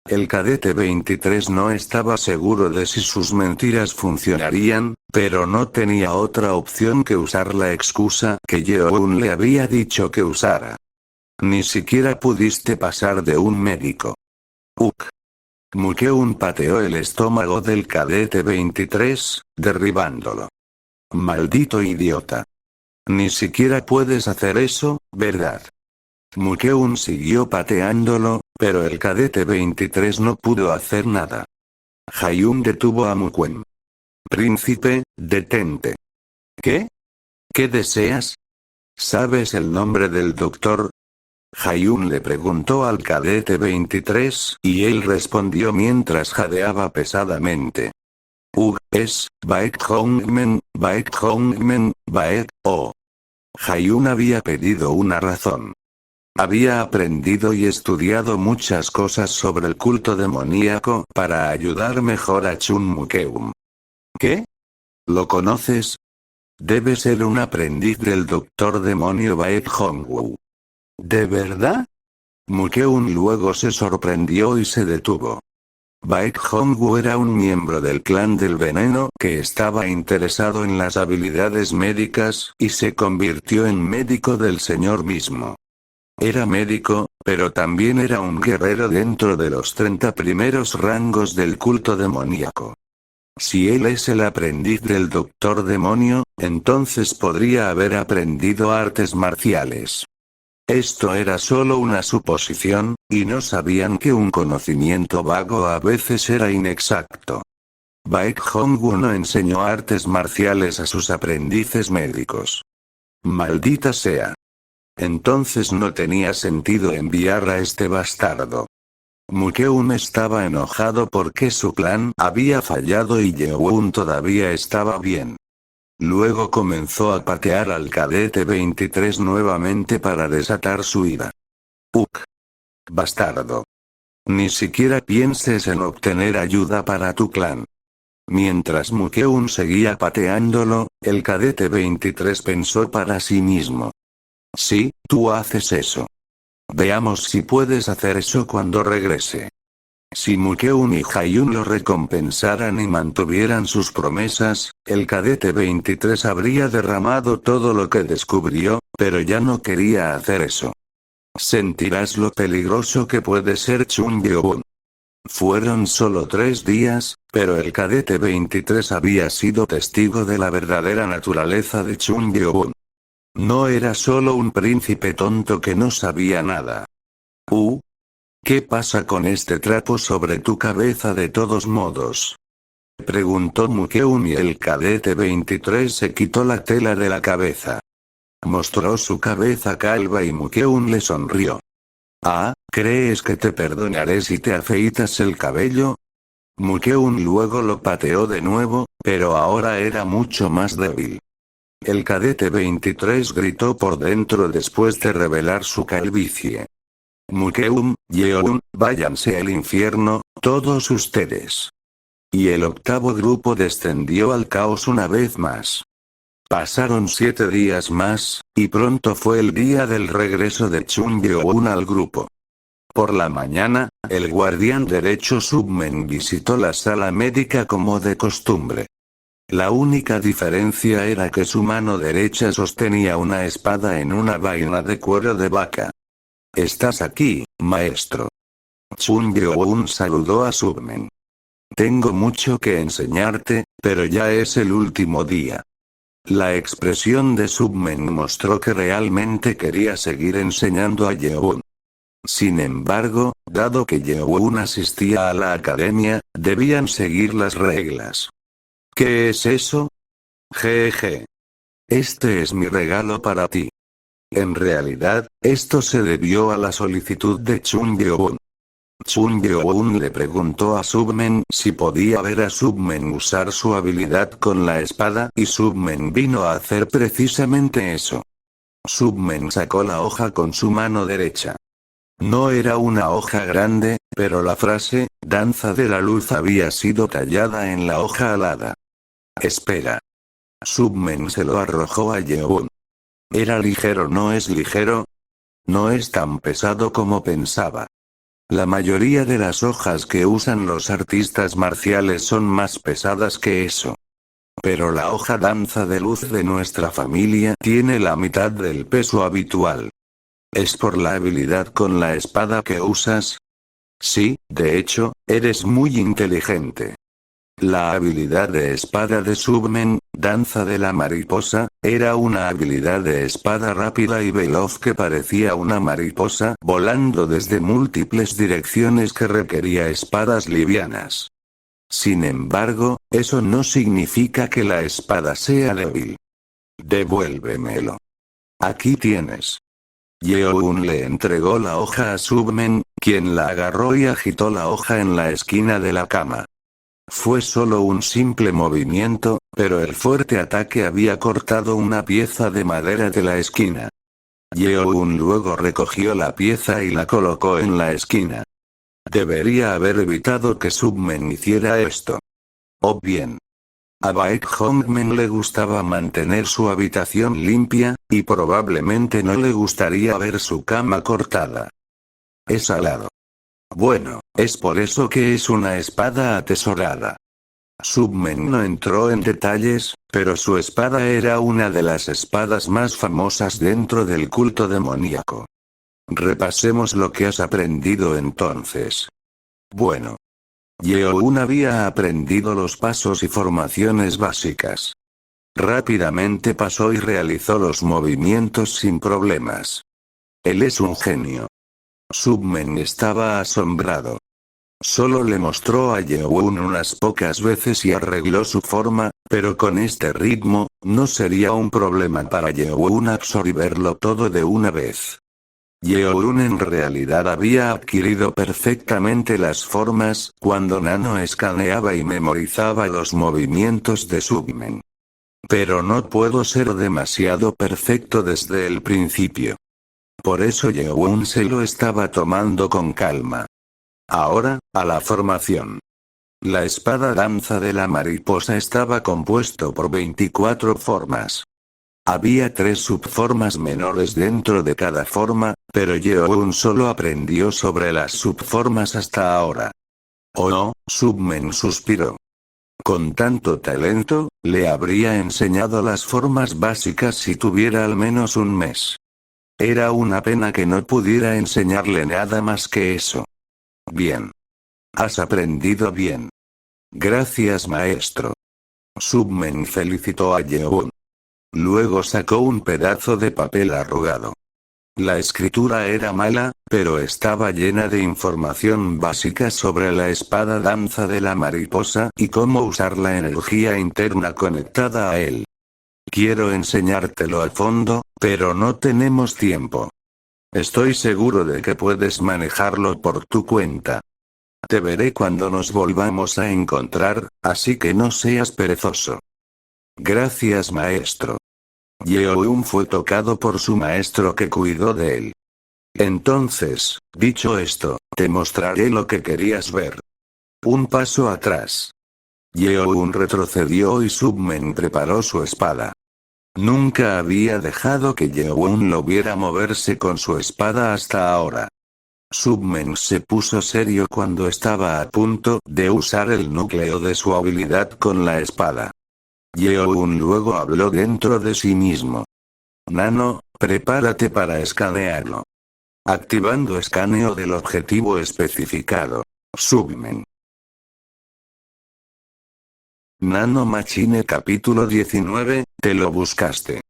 El cadete 23 no estaba seguro de si sus mentiras funcionarían, pero no tenía otra opción que usar la excusa que Yeoun le había dicho que usara. Ni siquiera pudiste pasar de un médico. Mukeun pateó el estómago del cadete 23, derribándolo. Maldito idiota. Ni siquiera puedes hacer eso, ¿verdad? Mukeun siguió pateándolo, pero el cadete 23 no pudo hacer nada. Hayun detuvo a Mukwen. Príncipe, detente. ¿Qué? ¿Qué deseas? ¿Sabes el nombre del doctor? Hayun le preguntó al cadete 23, y él respondió mientras jadeaba pesadamente. Es, Baek Hongmen, Baek Hongmen, Baek, oh. Hayun había pedido una razón. Había aprendido y estudiado muchas cosas sobre el culto demoníaco para ayudar mejor a Chun Mukeum. ¿Qué? ¿Lo conoces? Debe ser un aprendiz del doctor demonio Baek Hongwu. ¿De verdad? Mukeun luego se sorprendió y se detuvo. Baek Hongwu era un miembro del clan del veneno que estaba interesado en las habilidades médicas y se convirtió en médico del señor mismo. Era médico, pero también era un guerrero dentro de los 30 primeros rangos del culto demoníaco. Si él es el aprendiz del doctor demonio, entonces podría haber aprendido artes marciales. Esto era solo una suposición, y no sabían que un conocimiento vago a veces era inexacto. Baek Hongwu no enseñó artes marciales a sus aprendices médicos. Maldita sea. Entonces no tenía sentido enviar a este bastardo. Mukeun estaba enojado porque su plan había fallado y Yeon todavía estaba bien. Luego comenzó a patear al cadete 23 nuevamente para desatar su ira. Bastardo. Ni siquiera pienses en obtener ayuda para tu clan. Mientras Mukeun seguía pateándolo, el cadete 23 pensó para sí mismo. Sí, tú haces eso. Veamos si puedes hacer eso cuando regrese. Si Mukeun y Hayun lo recompensaran y mantuvieran sus promesas, el cadete 23 habría derramado todo lo que descubrió, pero ya no quería hacer eso. Sentirás lo peligroso que puede ser Chun Yeon. Fueron solo 3 días, pero el cadete 23 había sido testigo de la verdadera naturaleza de Chun Yeon. No era solo un príncipe tonto que no sabía nada. ¿Qué pasa con este trapo sobre tu cabeza de todos modos? Preguntó Mukeun y el cadete 23 se quitó la tela de la cabeza. Mostró su cabeza calva y Mukeun le sonrió. ¿Crees que te perdonaré si te afeitas el cabello? Mukeun luego lo pateó de nuevo, pero ahora era mucho más débil. El cadete 23 gritó por dentro después de revelar su calvicie. Mukeun, Yeon, váyanse al infierno, todos ustedes. Y el octavo grupo descendió al caos una vez más. Pasaron 7 días más, y pronto fue el día del regreso de Chun Yeon al grupo. Por la mañana, el guardián derecho Submen visitó la sala médica como de costumbre. La única diferencia era que su mano derecha sostenía una espada en una vaina de cuero de vaca. ¿Estás aquí, maestro? Chun Yeon saludó a Submen. Tengo mucho que enseñarte, pero ya es el último día. La expresión de Submen mostró que realmente quería seguir enseñando a Yeon. Sin embargo, dado que Yeon asistía a la academia, debían seguir las reglas. ¿Qué es eso? Jeje. Este es mi regalo para ti. En realidad, esto se debió a la solicitud de Chun Yeon. Chun Yeon le preguntó a Submen si podía ver a Submen usar su habilidad con la espada y Submen vino a hacer precisamente eso. Submen sacó la hoja con su mano derecha. No era una hoja grande, pero la frase, danza de la luz había sido tallada en la hoja alada. Espera. Submen se lo arrojó a Yeon. ¿Era ligero? ¿No es ligero? No es tan pesado como pensaba. La mayoría de las hojas que usan los artistas marciales son más pesadas que eso. Pero la hoja danza de luz de nuestra familia tiene la mitad del peso habitual. ¿Es por la habilidad con la espada que usas? Sí, de hecho, eres muy inteligente. La habilidad de espada de Submen, Danza de la Mariposa, era una habilidad de espada rápida y veloz que parecía una mariposa volando desde múltiples direcciones que requería espadas livianas. Sin embargo, eso no significa que la espada sea débil. Devuélvemelo. Aquí tienes. Yeoun le entregó la hoja a Submen, quien la agarró y agitó la hoja en la esquina de la cama. Fue solo un simple movimiento, pero el fuerte ataque había cortado una pieza de madera de la esquina. Yeoun luego recogió la pieza y la colocó en la esquina. Debería haber evitado que Submen hiciera esto. O bien. A Baek Hongmen le gustaba mantener su habitación limpia, y probablemente no le gustaría ver su cama cortada. Es salado. Bueno, es por eso que es una espada atesorada. Submen no entró en detalles, pero su espada era una de las espadas más famosas dentro del culto demoníaco. Repasemos lo que has aprendido entonces. Bueno. Yeoun había aprendido los pasos y formaciones básicas. Rápidamente pasó y realizó los movimientos sin problemas. Él es un genio. Submen estaba asombrado. Solo le mostró a Yeoun unas pocas veces y arregló su forma, pero con este ritmo, no sería un problema para Yeoun absorberlo todo de una vez. Yeoun en realidad había adquirido perfectamente las formas cuando Nano escaneaba y memorizaba los movimientos de Submen. Pero no puedo ser demasiado perfecto desde el principio. Por eso Yeoun se lo estaba tomando con calma. Ahora, a la formación. La espada danza de la mariposa estaba compuesto por 24 formas. Había 3 subformas menores dentro de cada forma, pero Yeoun solo aprendió sobre las subformas hasta ahora. Oh no, Submen suspiró. Con tanto talento, le habría enseñado las formas básicas si tuviera al menos un mes. Era una pena que no pudiera enseñarle nada más que eso. Bien. Has aprendido bien. Gracias maestro. Submen felicitó a Yeoun. Luego sacó un pedazo de papel arrugado. La escritura era mala, pero estaba llena de información básica sobre la espada danza de la mariposa y cómo usar la energía interna conectada a él. Quiero enseñártelo a fondo, pero no tenemos tiempo. Estoy seguro de que puedes manejarlo por tu cuenta. Te veré cuando nos volvamos a encontrar, así que no seas perezoso. Gracias maestro. Yeoun fue tocado por su maestro que cuidó de él. Entonces, dicho esto, te mostraré lo que querías ver. Un paso atrás. Yeoun retrocedió y Submen preparó su espada. Nunca había dejado que Yeoun lo viera moverse con su espada hasta ahora. Submen se puso serio cuando estaba a punto de usar el núcleo de su habilidad con la espada. Yeoun luego habló dentro de sí mismo. Nano, prepárate para escanearlo. Activando escaneo del objetivo especificado. Submen. Nano Machine capítulo 19, te lo buscaste.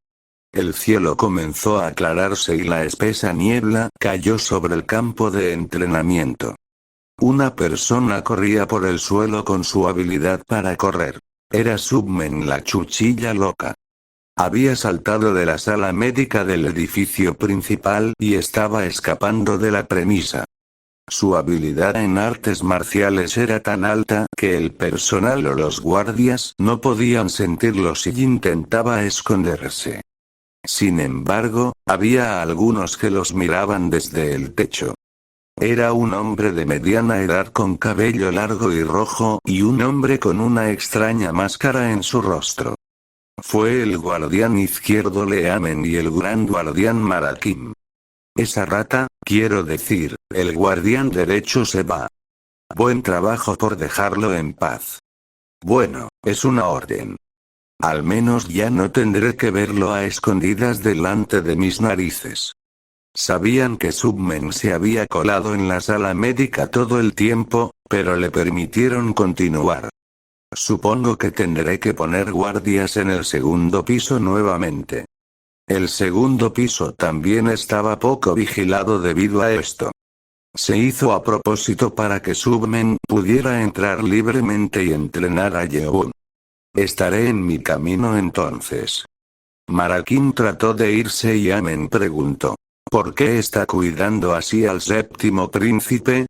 El cielo comenzó a aclararse y la espesa niebla cayó sobre el campo de entrenamiento. Una persona corría por el suelo con su habilidad para correr. Era Submen la chuchilla loca. Había saltado de la sala médica del edificio principal y estaba escapando de la premisa. Su habilidad en artes marciales era tan alta que el personal o los guardias no podían sentirlo si intentaba esconderse. Sin embargo, había algunos que los miraban desde el techo. Era un hombre de mediana edad con cabello largo y rojo y un hombre con una extraña máscara en su rostro. Fue el guardián izquierdo Leamen y el gran guardián Marakim. Esa rata, quiero decir, el guardián derecho se va. Buen trabajo por dejarlo en paz. Bueno, es una orden. Al menos ya no tendré que verlo a escondidas delante de mis narices. Sabían que Submen se había colado en la sala médica todo el tiempo, pero le permitieron continuar. Supongo que tendré que poner guardias en el segundo piso nuevamente. El segundo piso también estaba poco vigilado debido a esto. Se hizo a propósito para que Submen pudiera entrar libremente y entrenar a Yeon. Estaré en mi camino entonces. Marakin trató de irse y Amen preguntó: ¿por qué está cuidando así al séptimo príncipe?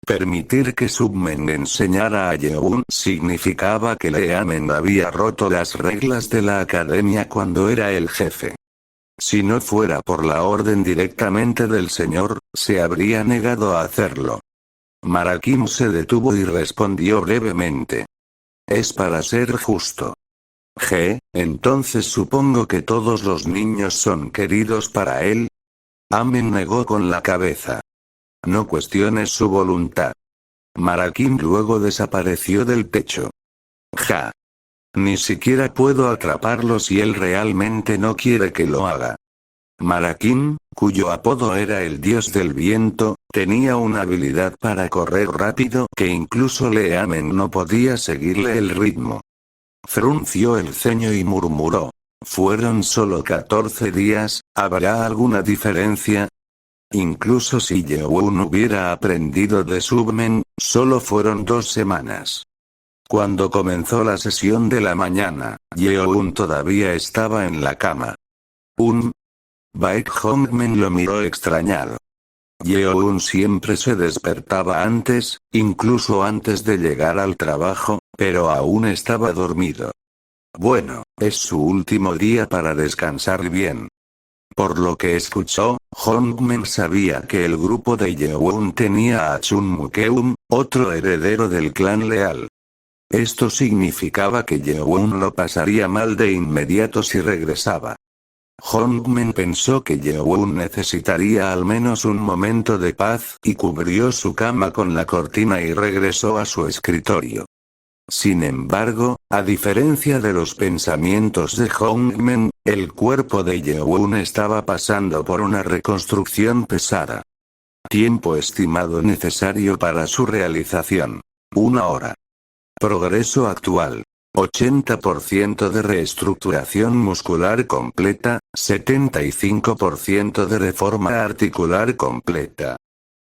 Permitir que Submen enseñara a Yeon significaba que Leamen había roto las reglas de la academia cuando era el jefe. Si no fuera por la orden directamente del señor, se habría negado a hacerlo. Marakin se detuvo y respondió brevemente: es para ser justo. Entonces supongo que todos los niños son queridos para él. Amen negó con la cabeza. No cuestiones su voluntad. Marakin luego desapareció del techo. Ni siquiera puedo atraparlo si él realmente no quiere que lo haga. Marakin, cuyo apodo era el dios del viento, tenía una habilidad para correr rápido que incluso Leamen no podía seguirle el ritmo. Frunció el ceño y murmuró: fueron solo 14 días, ¿habrá alguna diferencia? Incluso si Yeon hubiera aprendido de Submen, solo fueron 2 semanas. Cuando comenzó la sesión de la mañana, Yeon todavía estaba en la cama. Baek Hongmen lo miró extrañado. Yeon siempre se despertaba antes, incluso antes de llegar al trabajo, pero aún estaba dormido. Bueno, es su último día para descansar bien. Por lo que escuchó, Hongmen sabía que el grupo de Yeon tenía a Chun Mukeum, otro heredero del clan leal. Esto significaba que Yeon lo pasaría mal de inmediato si regresaba. Hongmen pensó que Yeon necesitaría al menos un momento de paz y cubrió su cama con la cortina y regresó a su escritorio. Sin embargo, a diferencia de los pensamientos de Hongmen, el cuerpo de Yeon estaba pasando por una reconstrucción pesada. Tiempo estimado necesario para su realización: 1 hora. Progreso actual: 80% de reestructuración muscular completa, 75% de reforma articular completa.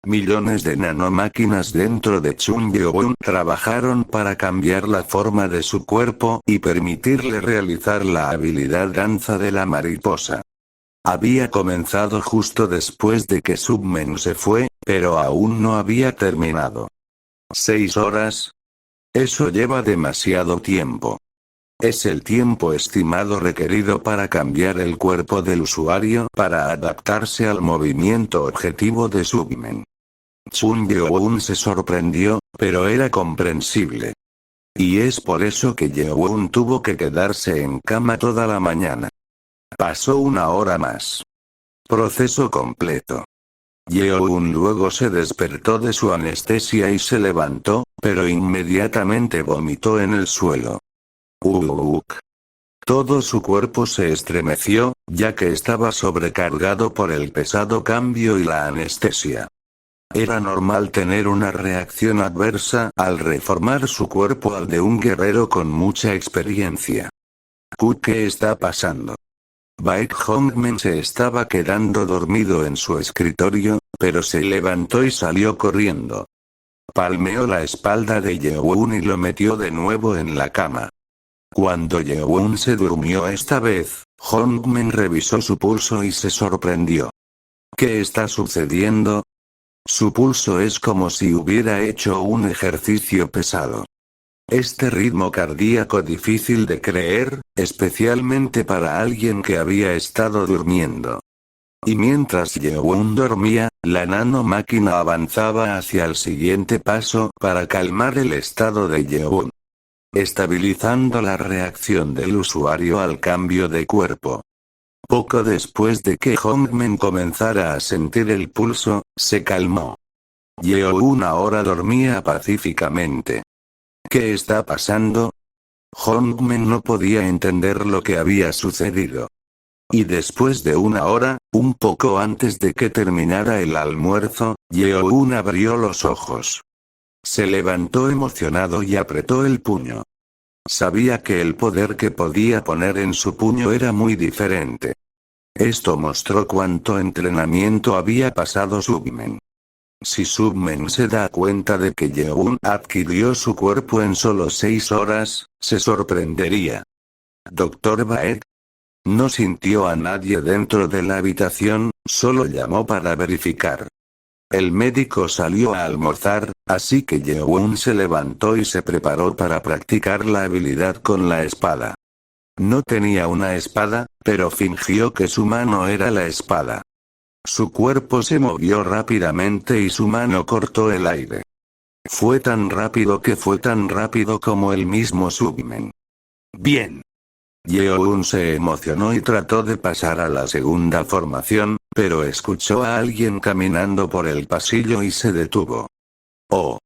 Millones de nanomáquinas dentro de Chun Yeon trabajaron para cambiar la forma de su cuerpo y permitirle realizar la habilidad danza de la mariposa. Había comenzado justo después de que Submen se fue, pero aún no había terminado. 6 horas. Eso lleva demasiado tiempo. Es el tiempo estimado requerido para cambiar el cuerpo del usuario para adaptarse al movimiento objetivo de Submen. Chun Yeon se sorprendió, pero era comprensible. Y es por eso que Yeon tuvo que quedarse en cama toda la mañana. Pasó 1 hora más. Proceso completo. Yeon luego se despertó de su anestesia y se levantó, pero inmediatamente vomitó en el suelo. Todo su cuerpo se estremeció, ya que estaba sobrecargado por el pesado cambio y la anestesia. Era normal tener una reacción adversa al reformar su cuerpo al de un guerrero con mucha experiencia. ¿Qué está pasando? Baek Hongmen se estaba quedando dormido en su escritorio, pero se levantó y salió corriendo. Palmeó la espalda de Yeon y lo metió de nuevo en la cama. Cuando Yeon se durmió esta vez, Hongmen revisó su pulso y se sorprendió. ¿Qué está sucediendo? Su pulso es como si hubiera hecho un ejercicio pesado. Este ritmo cardíaco difícil de creer, especialmente para alguien que había estado durmiendo. Y mientras Yeon dormía, la nanomáquina avanzaba hacia el siguiente paso para calmar el estado de Yeon, estabilizando la reacción del usuario al cambio de cuerpo. Poco después de que Hongmen comenzara a sentir el pulso, se calmó. Yeon ahora dormía pacíficamente. ¿Qué está pasando? Hongmen no podía entender lo que había sucedido. Y después de 1 hora, un poco antes de que terminara el almuerzo, Yeon abrió los ojos. Se levantó emocionado y apretó el puño. Sabía que el poder que podía poner en su puño era muy diferente. Esto mostró cuánto entrenamiento había pasado Submen. Si Submen se da cuenta de que Yeon adquirió su cuerpo en solo 6 horas, se sorprendería. ¿Doctor Baek? No sintió a nadie dentro de la habitación, solo llamó para verificar. El médico salió a almorzar, así que Yeon se levantó y se preparó para practicar la habilidad con la espada. No tenía una espada, pero fingió que su mano era la espada. Su cuerpo se movió rápidamente y su mano cortó el aire. Fue tan rápido como el mismo Submen. Bien. Yeon se emocionó y trató de pasar a la segunda formación, pero escuchó a alguien caminando por el pasillo y se detuvo. Oh.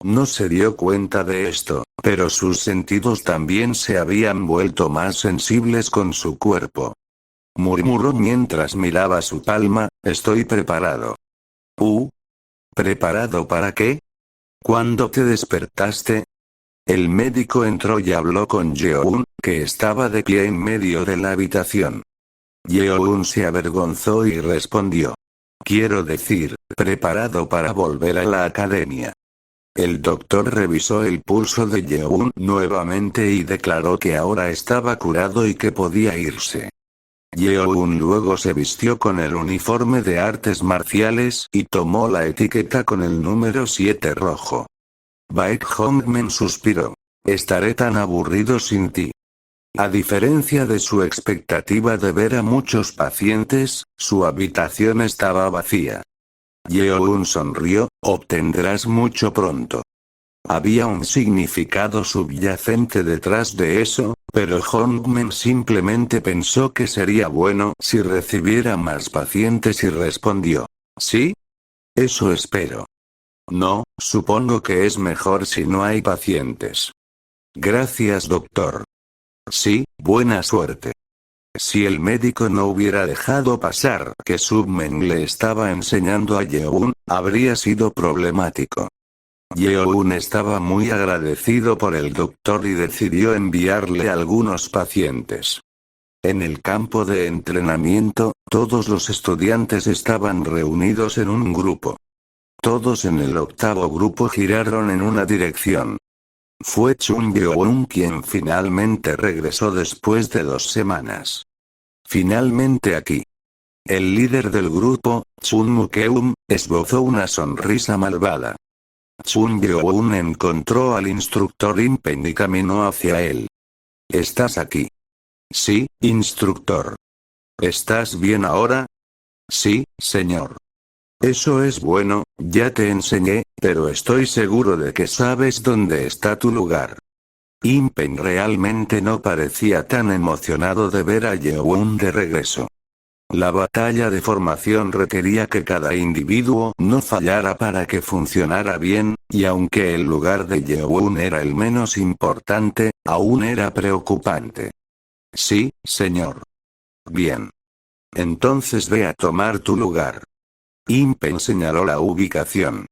No se dio cuenta de esto, pero sus sentidos también se habían vuelto más sensibles con su cuerpo. Murmuró mientras miraba su palma, estoy preparado. ¿Preparado para qué? ¿Cuándo te despertaste? El médico entró y habló con Yeon, que estaba de pie en medio de la habitación. Yeon se avergonzó y respondió. Quiero decir, preparado para volver a la academia. El doctor revisó el pulso de Yeon nuevamente y declaró que ahora estaba curado y que podía irse. Yeon luego se vistió con el uniforme de artes marciales y tomó la etiqueta con el número 7 rojo. Baek Hongmen suspiró. Estaré tan aburrido sin ti. A diferencia de su expectativa de ver a muchos pacientes, su habitación estaba vacía. Yeon sonrió, obtendrás mucho pronto. Había un significado subyacente detrás de eso, pero Hongmen simplemente pensó que sería bueno si recibiera más pacientes y respondió. ¿Sí? Eso espero. No, supongo que es mejor si no hay pacientes. Gracias, doctor. Sí, buena suerte. Si el médico no hubiera dejado pasar que Submen le estaba enseñando a Yeon, habría sido problemático. Yeon estaba muy agradecido por el doctor y decidió enviarle algunos pacientes. En el campo de entrenamiento, todos los estudiantes estaban reunidos en un grupo. Todos en el octavo grupo giraron en una dirección. Fue Chun Yeon quien finalmente regresó después de 2 semanas. Finalmente aquí. El líder del grupo, Chun Mukeum, esbozó una sonrisa malvada. Chun Yeon encontró al instructor Impen y caminó hacia él. ¿Estás aquí? Sí, instructor. ¿Estás bien ahora? Sí, señor. Eso es bueno, ya te enseñé, pero estoy seguro de que sabes dónde está tu lugar. Impen realmente no parecía tan emocionado de ver a Yeon de regreso. La batalla de formación requería que cada individuo no fallara para que funcionara bien, y aunque el lugar de Yeon era el menos importante, aún era preocupante. Sí, señor. Bien. Entonces ve a tomar tu lugar. Impen señaló la ubicación.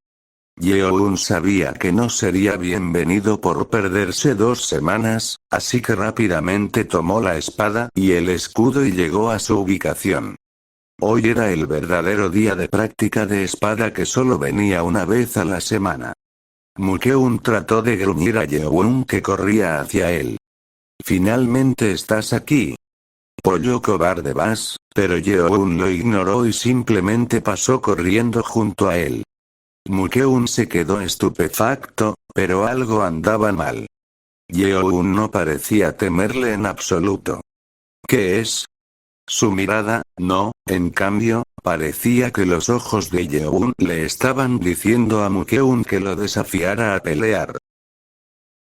Yeon sabía que no sería bienvenido por perderse 2 semanas, así que rápidamente tomó la espada y el escudo y llegó a su ubicación. Hoy era el verdadero día de práctica de espada que solo venía una vez a la semana. Mukeun trató de gruñir a Yeon que corría hacia él. Finalmente estás aquí. Pollo cobarde vas, pero Yeon lo ignoró y simplemente pasó corriendo junto a él. Mukeun se quedó estupefacto, pero algo andaba mal. Yeon no parecía temerle en absoluto. ¿Qué es? Su mirada, no, en cambio, parecía que los ojos de Yeon le estaban diciendo a Mukeun que lo desafiara a pelear.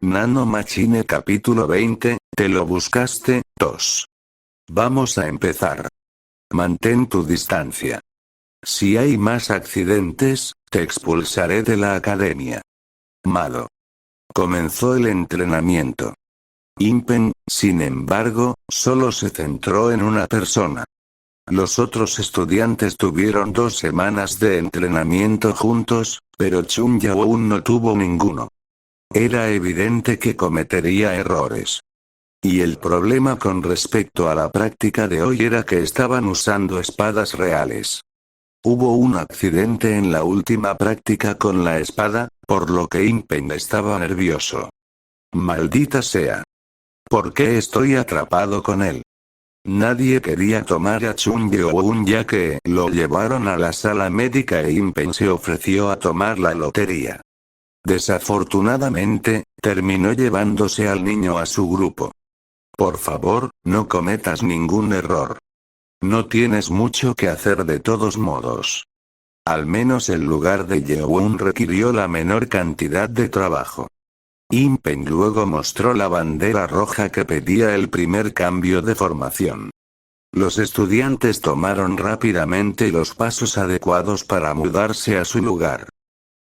Nano Machine capítulo 20, ¿te lo buscaste? 2. Vamos a empezar. Mantén tu distancia. Si hay más accidentes, te expulsaré de la academia. Mado. Comenzó el entrenamiento. Impen, sin embargo, solo se centró en una persona. Los otros estudiantes tuvieron 2 semanas de entrenamiento juntos, pero Chun Yeon no tuvo ninguno. Era evidente que cometería errores. Y el problema con respecto a la práctica de hoy era que estaban usando espadas reales. Hubo un accidente en la última práctica con la espada, por lo que Impen estaba nervioso. Maldita sea. ¿Por qué estoy atrapado con él? Nadie quería tomar a Chun Yeoun ya que lo llevaron a la sala médica e Impen se ofreció a tomar la lotería. Desafortunadamente, terminó llevándose al niño a su grupo. Por favor, no cometas ningún error. No tienes mucho que hacer de todos modos. Al menos el lugar de Yeoun requirió la menor cantidad de trabajo. Impen luego mostró la bandera roja que pedía el primer cambio de formación. Los estudiantes tomaron rápidamente los pasos adecuados para mudarse a su lugar.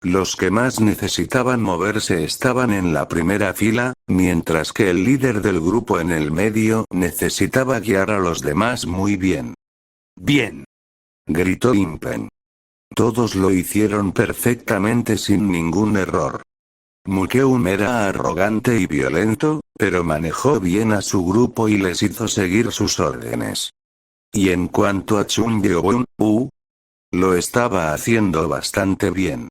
Los que más necesitaban moverse estaban en la primera fila, mientras que el líder del grupo en el medio necesitaba guiar a los demás muy bien. ¡Bien!, gritó Impen. Todos lo hicieron perfectamente sin ningún error. Mukeum era arrogante y violento, pero manejó bien a su grupo y les hizo seguir sus órdenes. Y en cuanto a Chun Yeoun, lo estaba haciendo bastante bien.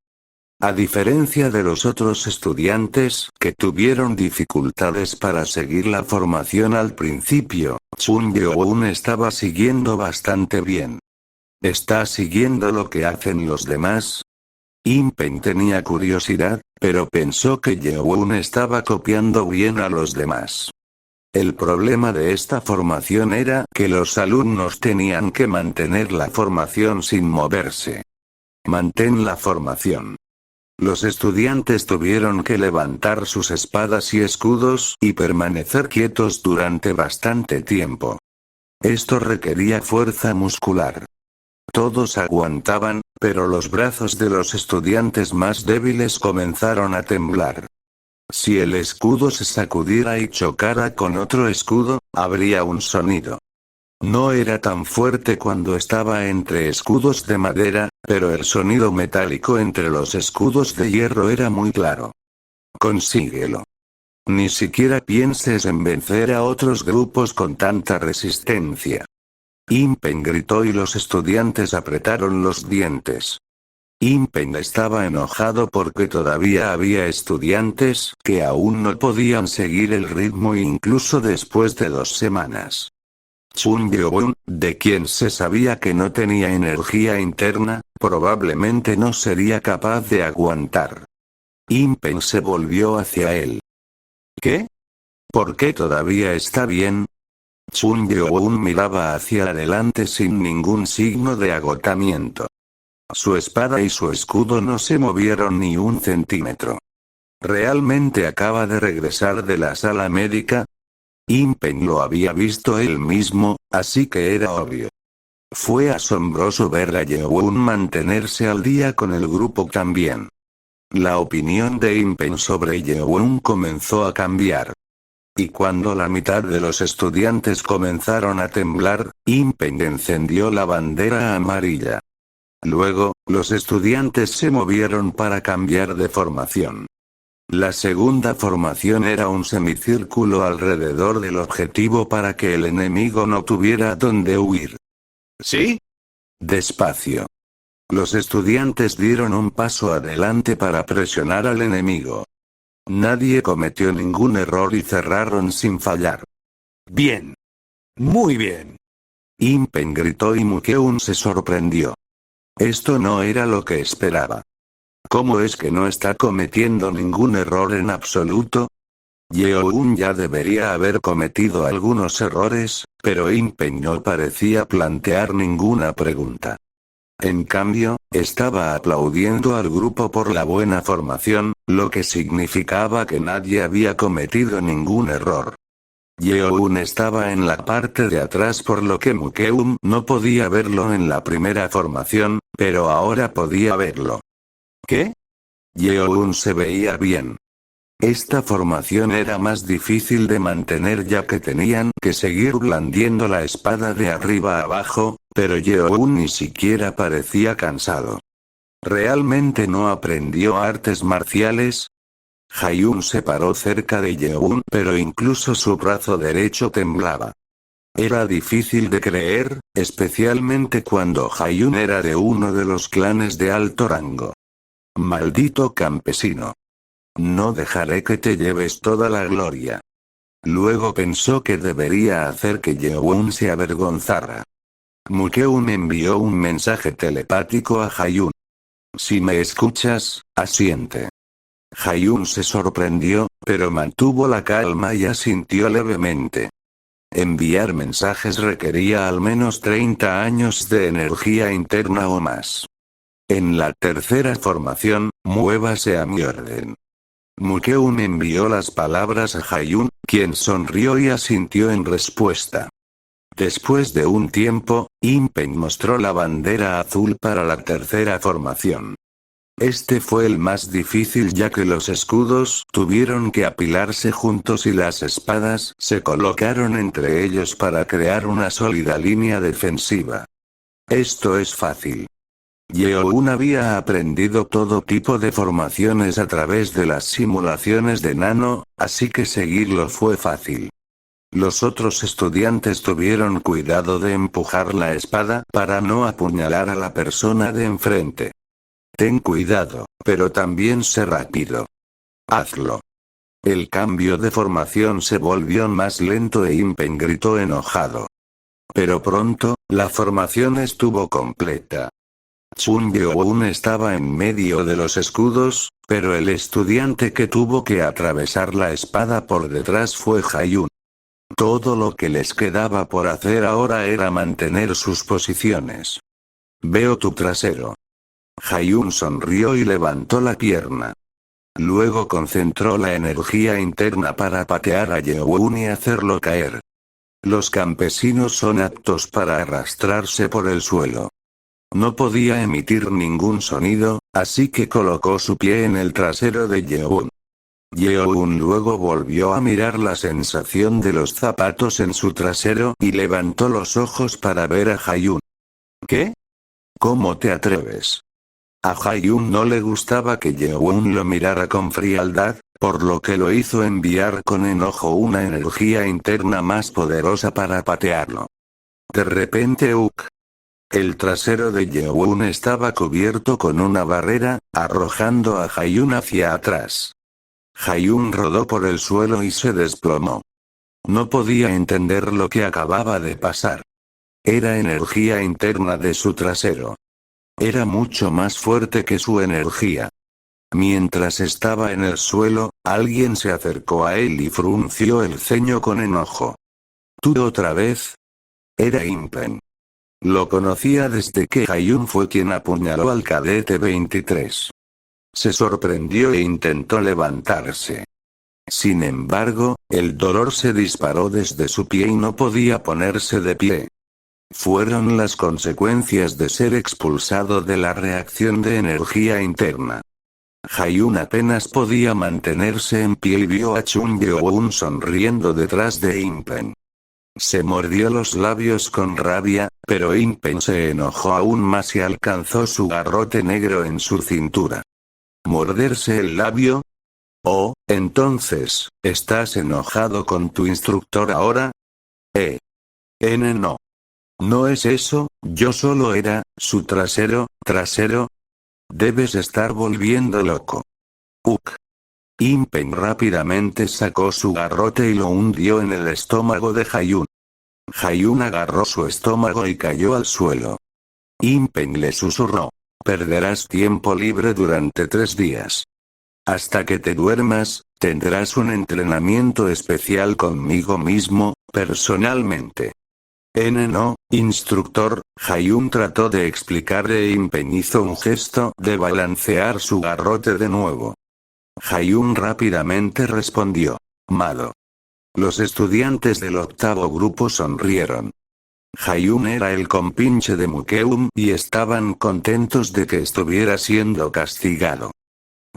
A diferencia de los otros estudiantes, que tuvieron dificultades para seguir la formación al principio, Chun Yeoun estaba siguiendo bastante bien. ¿Está siguiendo lo que hacen los demás? Impen tenía curiosidad, pero pensó que Yeoun estaba copiando bien a los demás. El problema de esta formación era que los alumnos tenían que mantener la formación sin moverse. Mantén la formación. Los estudiantes tuvieron que levantar sus espadas y escudos y permanecer quietos durante bastante tiempo. Esto requería fuerza muscular. Todos aguantaban, pero los brazos de los estudiantes más débiles comenzaron a temblar. Si el escudo se sacudiera y chocara con otro escudo, habría un sonido. No era tan fuerte cuando estaba entre escudos de madera, pero el sonido metálico entre los escudos de hierro era muy claro. Consíguelo. Ni siquiera pienses en vencer a otros grupos con tanta resistencia. Impen gritó y los estudiantes apretaron los dientes. Impen estaba enojado porque todavía había estudiantes que aún no podían seguir el ritmo incluso después de 2 semanas. Chun Yeoun, de quien se sabía que no tenía energía interna, probablemente no sería capaz de aguantar. Impen se volvió hacia él. ¿Qué? ¿Por qué todavía está bien? Chun Yeoun miraba hacia adelante sin ningún signo de agotamiento. Su espada y su escudo no se movieron ni un centímetro. ¿Realmente acaba de regresar de la sala médica? Impen lo había visto él mismo, así que era obvio. Fue asombroso ver a Yeoun mantenerse al día con el grupo también. La opinión de Impen sobre Yeoun comenzó a cambiar. Y cuando la mitad de los estudiantes comenzaron a temblar, Impen encendió la bandera amarilla. Luego, los estudiantes se movieron para cambiar de formación. La segunda formación era un semicírculo alrededor del objetivo para que el enemigo no tuviera dónde huir. ¿Sí? Despacio. Los estudiantes dieron un paso adelante para presionar al enemigo. Nadie cometió ningún error y cerraron sin fallar. Bien. Muy bien. Impen gritó y Mukeum se sorprendió. Esto no era lo que esperaba. ¿Cómo es que no está cometiendo ningún error en absoluto? Yeoun ya debería haber cometido algunos errores, pero Impen no parecía plantear ninguna pregunta. En cambio, estaba aplaudiendo al grupo por la buena formación, lo que significaba que nadie había cometido ningún error. Yeoun estaba en la parte de atrás por lo que Mukeum no podía verlo en la primera formación, pero ahora podía verlo. ¿Qué? Yeoun se veía bien. Esta formación era más difícil de mantener ya que tenían que seguir blandiendo la espada de arriba a abajo, pero Yeoun ni siquiera parecía cansado. ¿Realmente no aprendió artes marciales? Hayun se paró cerca de Yeon, pero incluso su brazo derecho temblaba. Era difícil de creer, especialmente cuando Hayun era de uno de los clanes de alto rango. Maldito campesino. No dejaré que te lleves toda la gloria. Luego pensó que debería hacer que Yeon se avergonzara. Mukeun envió un mensaje telepático a Hayun. Si me escuchas, asiente. Hayun se sorprendió, pero mantuvo la calma y asintió levemente. Enviar mensajes requería al menos 30 años de energía interna o más. En la tercera formación, muévase a mi orden. Mukeun envió las palabras a Hayun, quien sonrió y asintió en respuesta. Después de un tiempo, Impen mostró la bandera azul para la tercera formación. Este fue el más difícil ya que los escudos tuvieron que apilarse juntos y las espadas se colocaron entre ellos para crear una sólida línea defensiva. Esto es fácil. Yeon había aprendido todo tipo de formaciones a través de las simulaciones de Nano, así que seguirlo fue fácil. Los otros estudiantes tuvieron cuidado de empujar la espada para no apuñalar a la persona de enfrente. Ten cuidado, pero también sé rápido. Hazlo. El cambio de formación se volvió más lento e Impen gritó enojado. Pero pronto, la formación estuvo completa. Chun Yeon estaba en medio de los escudos, pero el estudiante que tuvo que atravesar la espada por detrás fue Hayun. Todo lo que les quedaba por hacer ahora era mantener sus posiciones. Veo tu trasero. Hayun sonrió y levantó la pierna. Luego concentró la energía interna para patear a Yeon y hacerlo caer. Los campesinos son aptos para arrastrarse por el suelo. No podía emitir ningún sonido, así que colocó su pie en el trasero de Yeon. Yeon luego volvió a mirar la sensación de los zapatos en su trasero y levantó los ojos para ver a Hayun. ¿Qué? ¿Cómo te atreves? A Hayun no le gustaba que Yeon lo mirara con frialdad, por lo que lo hizo enviar con enojo una energía interna más poderosa para patearlo. De repente el trasero de Yeon estaba cubierto con una barrera, arrojando a Hayun hacia atrás. Hayun rodó por el suelo y se desplomó. No podía entender lo que acababa de pasar. Era energía interna de su trasero. Era mucho más fuerte que su energía. Mientras estaba en el suelo, alguien se acercó a él y frunció el ceño con enojo. ¿Tú otra vez? Era Impen. Lo conocía desde que Hayun fue quien apuñaló al cadete 23. Se sorprendió e intentó levantarse. Sin embargo, el dolor se disparó desde su pie y no podía ponerse de pie. Fueron las consecuencias de ser expulsado de la reacción de energía interna. Hayun apenas podía mantenerse en pie y vio a Chun Yeon sonriendo detrás de Impen. Se mordió los labios con rabia, pero Impen se enojó aún más y alcanzó su garrote negro en su cintura. ¿Morderse el labio? Oh, entonces, ¿estás enojado con tu instructor ahora? No. No es eso, yo solo era, su trasero. Debes estar volviendo loco. Impen rápidamente sacó su garrote y lo hundió en el estómago de Hayun. Hayun agarró su estómago y cayó al suelo. Impen le susurró. Perderás tiempo libre durante 3 días. Hasta que te duermas, tendrás un entrenamiento especial conmigo mismo, personalmente. No, instructor, Hayun trató de explicarle e Impen hizo un gesto de balancear su garrote de nuevo. Hayun rápidamente respondió. Malo. Los estudiantes del octavo grupo sonrieron. Hayun era el compinche de Mukeun y estaban contentos de que estuviera siendo castigado.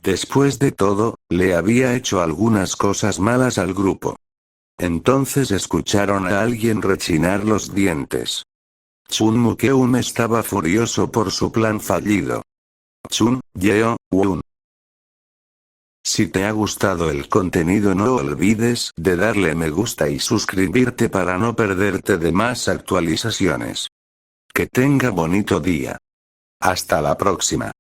Después de todo, le había hecho algunas cosas malas al grupo. Entonces escucharon a alguien rechinar los dientes. Chun Mukeun estaba furioso por su plan fallido. Chun Yeon. Si te ha gustado el contenido no olvides de darle me gusta y suscribirte para no perderte de más actualizaciones. Que tenga bonito día. Hasta la próxima.